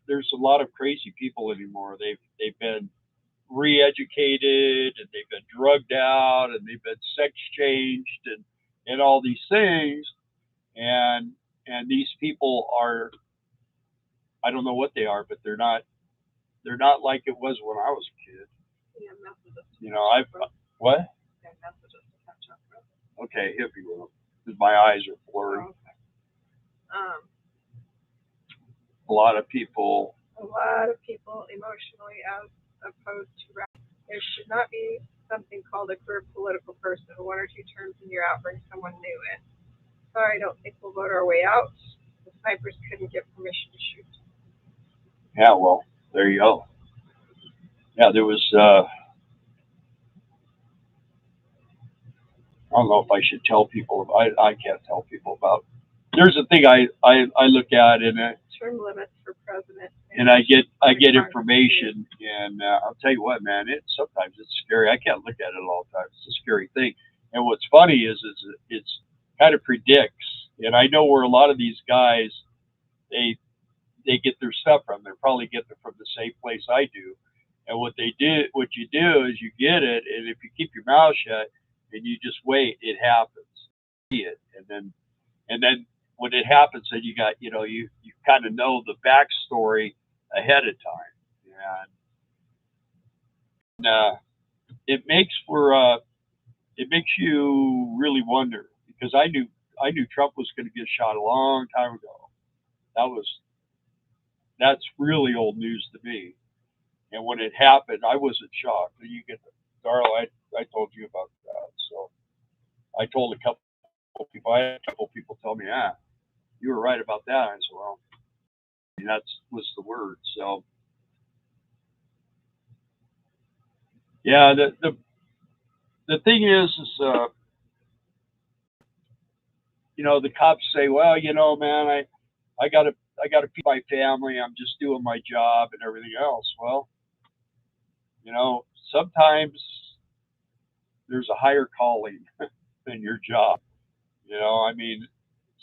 there's a lot of crazy people anymore. They've been re-educated, and they've been drugged out, and they've been sex changed, and all these things, and these people are, I don't know what they are, but they're not like it was when I was a kid. Yeah, Methodist. I've what? Yeah, Methodist. Okay, hippie with them, because my eyes are blurry. Oh, okay. A lot of people. Emotionally as opposed to rational. There should not be something called a career political person. 1 or 2 terms and you're out, bring someone new in. Sorry, I don't think we'll vote our way out. The snipers couldn't get permission to shoot. Yeah, well, there you go. Yeah, there was. I don't know if I should tell people. I can't tell people about. There's a thing I look at, and term limits for president. And I get information, and I'll tell you what, man. Sometimes it's scary. I can't look at it all the time. It's a scary thing. And what's funny is it's kind of predicts. And I know where a lot of these guys they get their stuff from. They probably get it from the same place I do. And what you do is you get it, and if you keep your mouth shut and you just wait, it happens. See it, and then when it happens, then you kind of know the backstory ahead of time, and it makes you really wonder, because I knew Trump was going to get shot a long time ago. That's really old news to me. And when it happened, I wasn't shocked. You get Darla, I told you about that. So I told a couple people. I had a couple people tell me, you were right about that. I said, well, that was the word. So yeah, the thing is the cops say, well, man, I gotta feed my family. I'm just doing my job and everything else. Well, sometimes there's a higher calling than your job. I mean,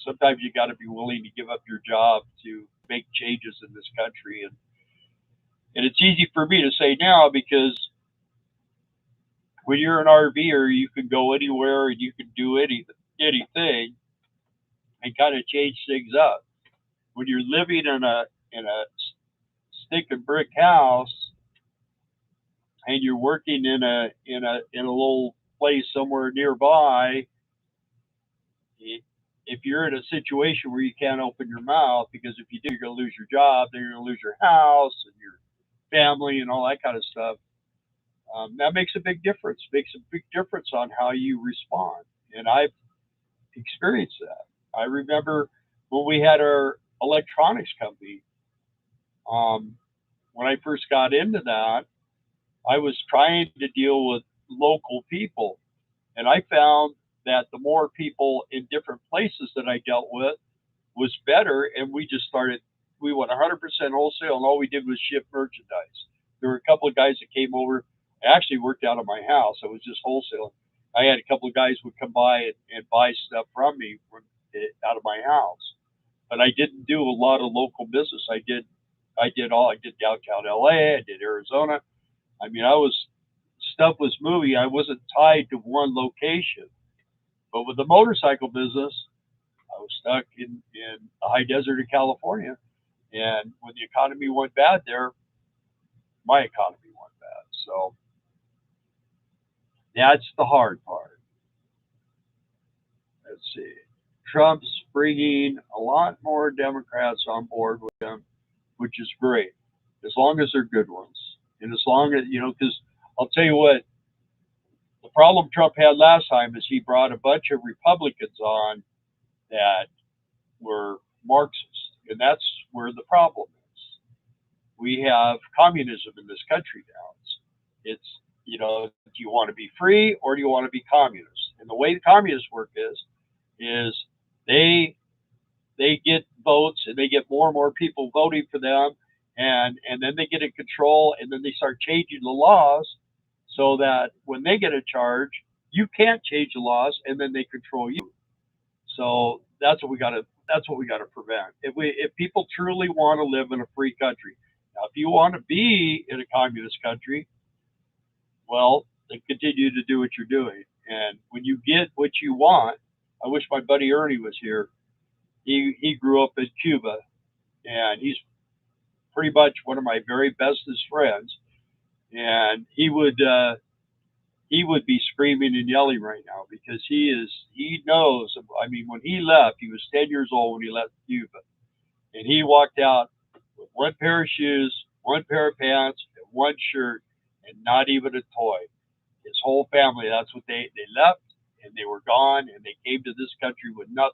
sometimes you got to be willing to give up your job to make changes in this country, and it's easy for me to say now, because when you're an RVer, you can go anywhere and you can do anything and kind of change things up. When you're living in a stick and brick house, and you're working in a little place somewhere nearby, if you're in a situation where you can't open your mouth, because if you do, you're going to lose your job, then you're going to lose your house and your family and all that kind of stuff. That makes a big difference. Makes a big difference on how you respond, and I've experienced that. I remember when we had our electronics company. When I first got into that, I was trying to deal with local people, and I found that the more people in different places that I dealt with was better, and we went 100% wholesale, and all we did was ship merchandise. There were a couple of guys that came over. I actually worked out of my house. I was just wholesale. I had a couple of guys would come by and buy stuff from me out of my house. but I didn't do a lot of local business. I did downtown LA, I did Arizona. I mean, stuff was moving. I wasn't tied to one location. But with the motorcycle business, I was stuck in the high desert of California. And when the economy went bad there, my economy went bad. So that's the hard part. Let's see. Trump's bringing a lot more Democrats on board with him, which is great, as long as they're good ones. And as long as, because I'll tell you what, the problem Trump had last time is he brought a bunch of Republicans on that were Marxists. And that's where the problem is. We have communism in this country now. Do you want to be free or do you want to be communist? And the way the communists work is they get votes and they get more and more people voting for them, and then they get in control, and then they start changing the laws so that when they get in charge, you can't change the laws, and then they control you. So that's what we got to prevent. If people truly want to live in a free country, now if you want to be in a communist country, well, then continue to do what you're doing. And when you get what you want, I wish my buddy Ernie was here. He grew up in Cuba, and he's pretty much one of my very bestest friends. And he would be screaming and yelling right now because he knows. I mean, when he left, he was 10 years old when he left Cuba, and he walked out with one pair of shoes, one pair of pants, and one shirt, and not even a toy. His whole family, that's what they left, and they were gone, and they came to this country with nothing.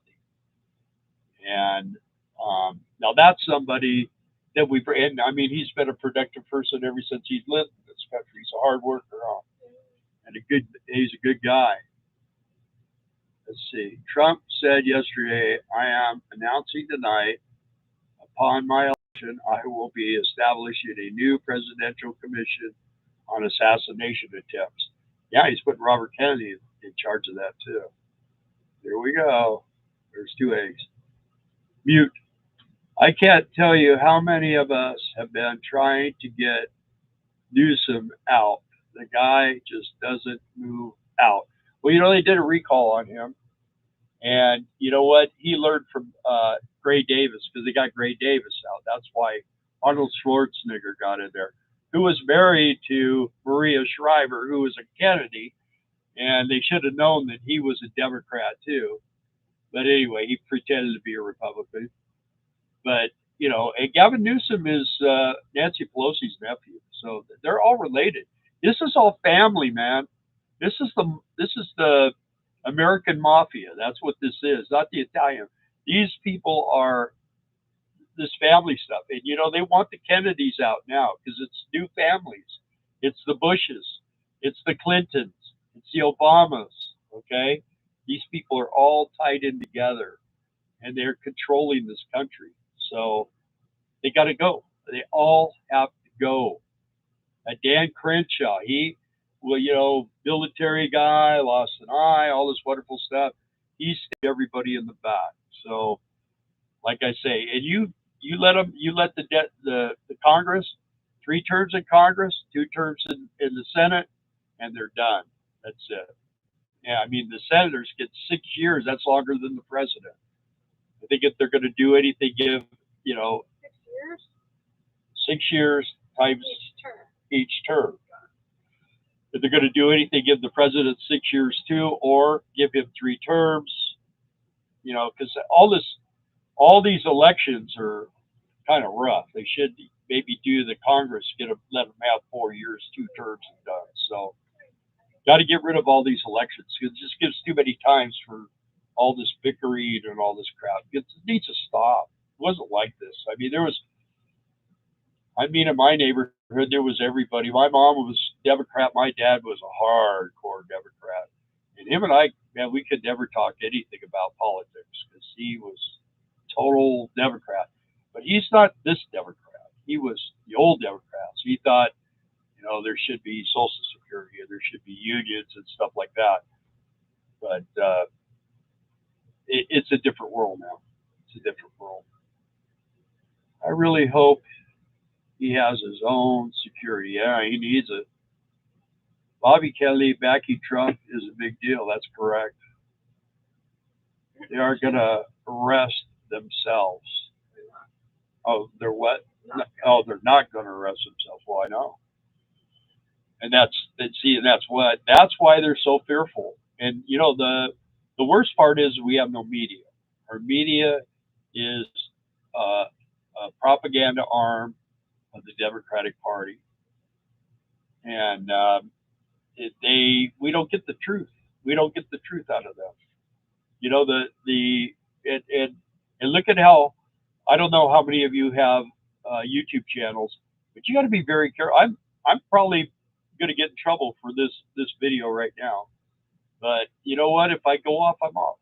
And now that's somebody that and I mean, he's been a productive person ever since he's lived in this country. He's a hard worker, and he's a good guy. Let's see. Trump said yesterday, I am announcing tonight, upon my election, I will be establishing a new presidential commission on assassination attempts. Yeah, he's putting Robert Kennedy in charge of that too. There we go. There's two eggs. Mute. I can't tell you how many of us have been trying to get Newsom out. The guy just doesn't move out. Well, they did a recall on him. And you know what? He learned from Gray Davis, because they got Gray Davis out. That's why Arnold Schwarzenegger got in there, who was married to Maria Shriver, who was a Kennedy. And they should have known that he was a Democrat too. But anyway, he pretended to be a Republican. But, and Gavin Newsom is Nancy Pelosi's nephew. So they're all related. This is all family, man. This is the American mafia. That's what this is, not the Italian. These people are this family stuff. And, they want the Kennedys out now because it's new families. It's the Bushes. It's the Clintons. It's the Obamas. Okay? These people are all tied in together, and they're controlling this country. So they got to go. They all have to go. Dan Crenshaw, military guy, lost an eye, all this wonderful stuff. He stabbed everybody in the back. So, like I say, and you let the Congress, 3 terms in Congress, 2 terms in the Senate, and they're done. That's it. Yeah, I mean, the senators get 6 years. That's longer than the president. I think if they're going to do anything, give 6 years. 6 years times each term. If they're going to do anything, give the president 6 years too, or give him 3 terms. Because all these elections are kind of rough. They should maybe do the Congress, let them have 4 years, 2 terms and done. So, got to get rid of all these elections. It just gives too many times for all this bickering and all this crap. It needs to stop. It wasn't like this. I mean, in my neighborhood, there was everybody. My mom was Democrat. My dad was a hardcore Democrat. And him and I, man, we could never talk anything about politics because he was total Democrat. But he's not this Democrat. He was the old Democrats. He thought, there should be Social Security, or there should be unions and stuff like that. But it's a different world now. It's a different world. I really hope he has his own security. Yeah, he needs it. Bobby Kelly backing Trump is a big deal. That's correct. They are going to arrest themselves. Oh, they're what? Oh, they're not going to arrest themselves. Well, I know. And that's why they're so fearful. And you know, the worst part is we have no media. Our media is a propaganda arm of the Democratic Party, and we don't get the truth. We don't get the truth out of them. You know, and look at how, I don't know how many of you have YouTube channels, but you got to be very careful. I'm probably going to get in trouble for this video right now, but you know what? If I go off, I'm off.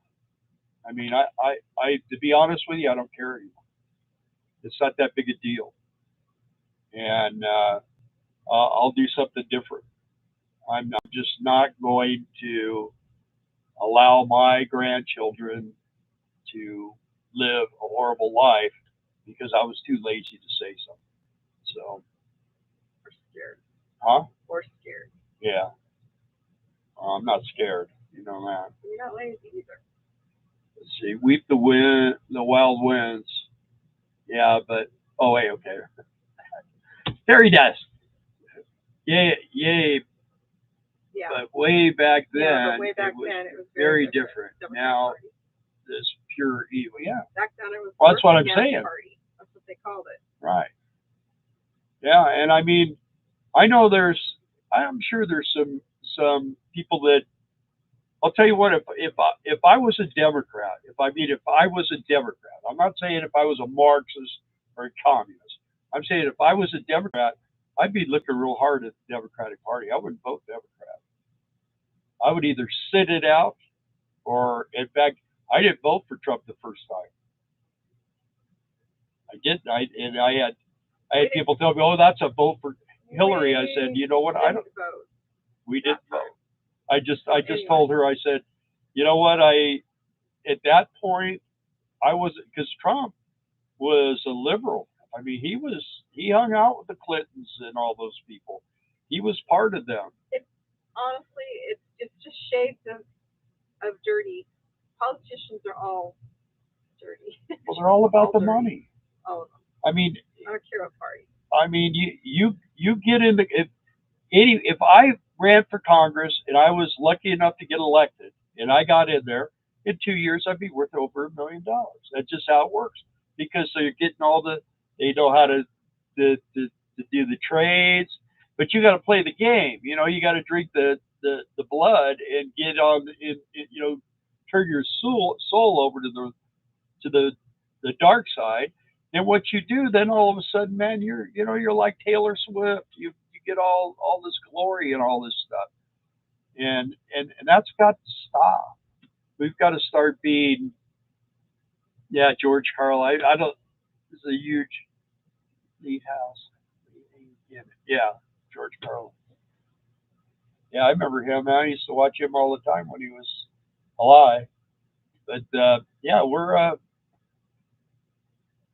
I mean, I to be honest with you, I don't care anymore. It's not that big a deal, and I'll do something different. I'm just not going to allow my grandchildren to live a horrible life because I was too lazy to say something. So, We're scared. huh? We're scared. Yeah. I'm not scared. You know that. You're not lazy either. Let's see. Weep the wild winds. Yeah, but oh wait, okay. There he does. Yay. Yeah. But way back then, Yeah, but way back it was then, it was very different. Now, Party. this pure evil. Yeah. Back then, it was. Well, that's what I'm propaganda saying. Party. That's what they called it. Right. Yeah, and I mean, I know I'm sure there's some people that, I'll tell you what, if I was a Democrat, if I was a Democrat, I'm not saying if I was a Marxist or a communist. I'm saying if I was a Democrat, I'd be looking real hard at the Democratic Party. I wouldn't vote Democrat. I would either sit it out, or in fact, I didn't vote for Trump the first time. I didn't. I had people tell me, "Oh, that's a vote for Hillary." I said, "You know what? I don't vote. We didn't vote." I just told her. I said, "You know what? At that point, I was, because Trump was a liberal. I mean, he hung out with the Clintons and all those people. He was part of them." Honestly, it's just shades of dirty. Politicians are all dirty. Well, they're all about all the dirty. money. All of them. I mean, I don't care what party. I mean, you get in the if I ran for Congress and I was lucky enough to get elected and I got in there, in 2 years I'd be worth over $1 million. That's just how it works, because they're getting they know how to do the trades, but you got to play the game. You know, you got to drink the blood and get on turn your soul over to the dark side. And what you do, then all of a sudden, man, you're like Taylor Swift. You get all this glory and all this stuff, and that's got to stop. We've got to start being, yeah, George Carl. I don't. This is a huge neat house. Yeah, George Carl. Yeah, I remember him. I used to watch him all the time when he was alive. But yeah,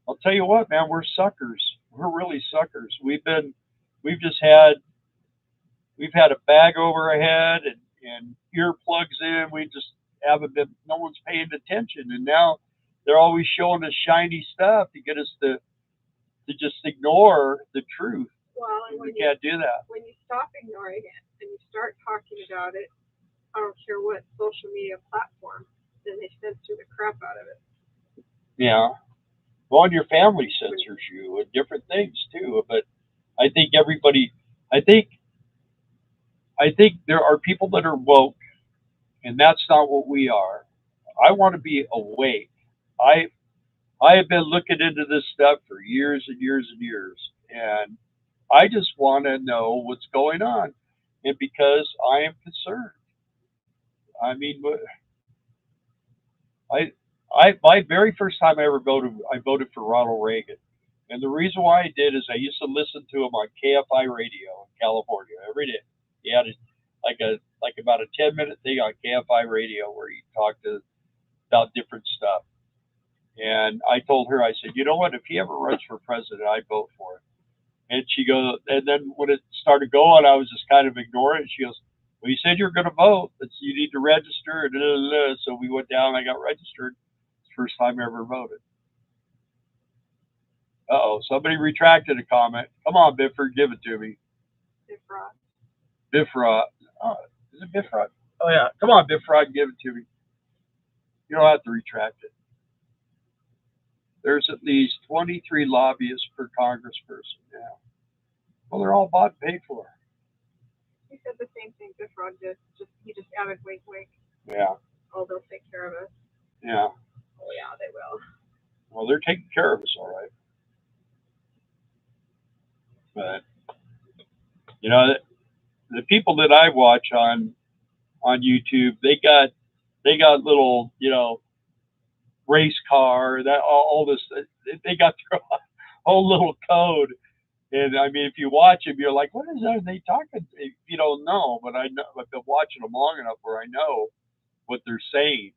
I'll tell you what, man, we're suckers. We're really suckers. We've had a bag over our head and earplugs in. We just haven't been. No one's paying attention, and now they're always showing us shiny stuff to get us to just ignore the truth. Well, and we can't do that. When you stop ignoring it and you start talking about it, I don't care what social media platform, then they censor the crap out of it. Yeah. Well, and your family censors you and different things too. But I think I think there are people that are woke, and that's not what we are. I want to be awake. I have been looking into this stuff for years and years and years, and I just want to know what's going on, and because I am concerned. I mean, my very first time I ever voted, I voted for Ronald Reagan, and the reason why I did is I used to listen to him on KFI radio in California every day. He had about a 10-minute thing on KFI radio where he talked about different stuff, And I told her, I said, you know what? If he ever runs for president, I'd vote for him. And she goes, and then when it started going, I was just kind of ignoring it. She goes, well, you said you were going to vote. You need to register. And blah, blah, blah. So we went down and I got registered. It's the first time I ever voted. Uh-oh, somebody retracted a comment. Come on, Bifford, give it to me. Biffrod. Oh, is it Biffrod? Oh, yeah. Come on, Biffrod, give it to me. You don't have to retract it. There's at least 23 lobbyists per congressperson now. Well, they're all bought and paid for. He said the same thing Biffrod did. He just added wink, wink. Yeah. Oh, they'll take care of us. Yeah. Oh, yeah, they will. Well, they're taking care of us, all right. But you know, the people that I watch on YouTube, they got little, race car, that all this. They got their whole little code. And I mean, if you watch them, you're like, what is that? Are they talking? If you don't know, but I know. I've been watching them long enough where I know what they're saying.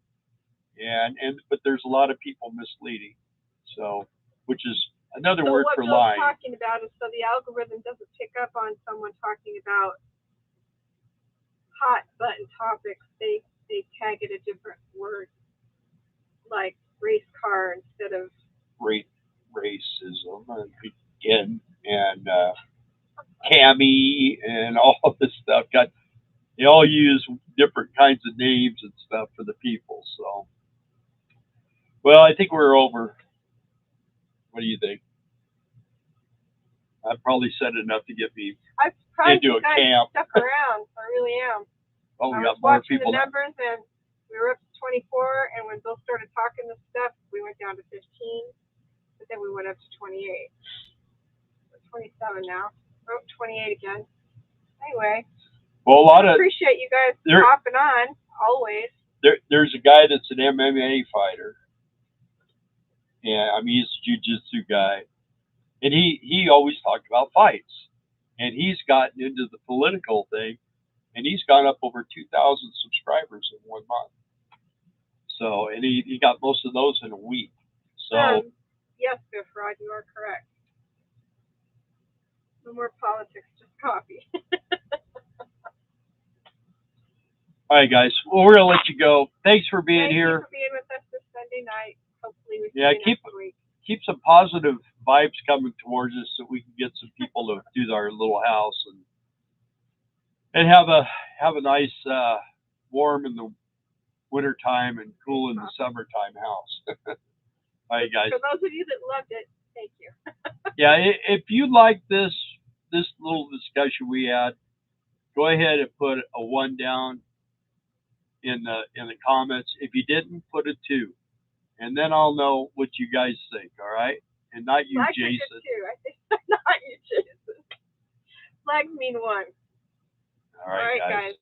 But there's a lot of people misleading. So, which is another word for lying. So what Bill's talking about is, so the algorithm doesn't pick up on someone talking about hot button topics. They tag it a different word, like race car instead of racism and Cammy and all this stuff. They all use different kinds of names and stuff for the people. So, well, I think we're over. What do you think? I've probably said enough to get me into a camp. Stuck around. I really am. Oh, we I got more was watching people. The numbers, and we were up to 24. And when Bill started talking this stuff, we went down to 15. But then we went up to 28. We're 27 now. We're up 28 again. Anyway. Well, I appreciate you guys hopping on always. There's a guy that's an MMA fighter. Yeah, I mean, he's a jiu-jitsu guy. And he always talked about fights. And he's gotten into the political thing. And he's gone up over 2,000 subscribers in 1 month. So, and he got most of those in a week. So, yes, Biffrod, you are correct. No more politics, just coffee. All right, guys. Well, we're gonna let you go. Thanks for being here. Thank you for being with us this Sunday night. Hopefully, we see you next week. Keep some positive vibes coming towards us so we can get some people to do our little house and have a nice warm in the winter time and cool in the summertime house. All right, guys. For those of you that loved it, thank you. Yeah, if you like this little discussion we had, go ahead and put a 1 down in the comments. If you didn't, put a 2, and then I'll know what you guys think. All right, and not you, Jason. I think not you, Jason. Flags mean 1. All right, guys.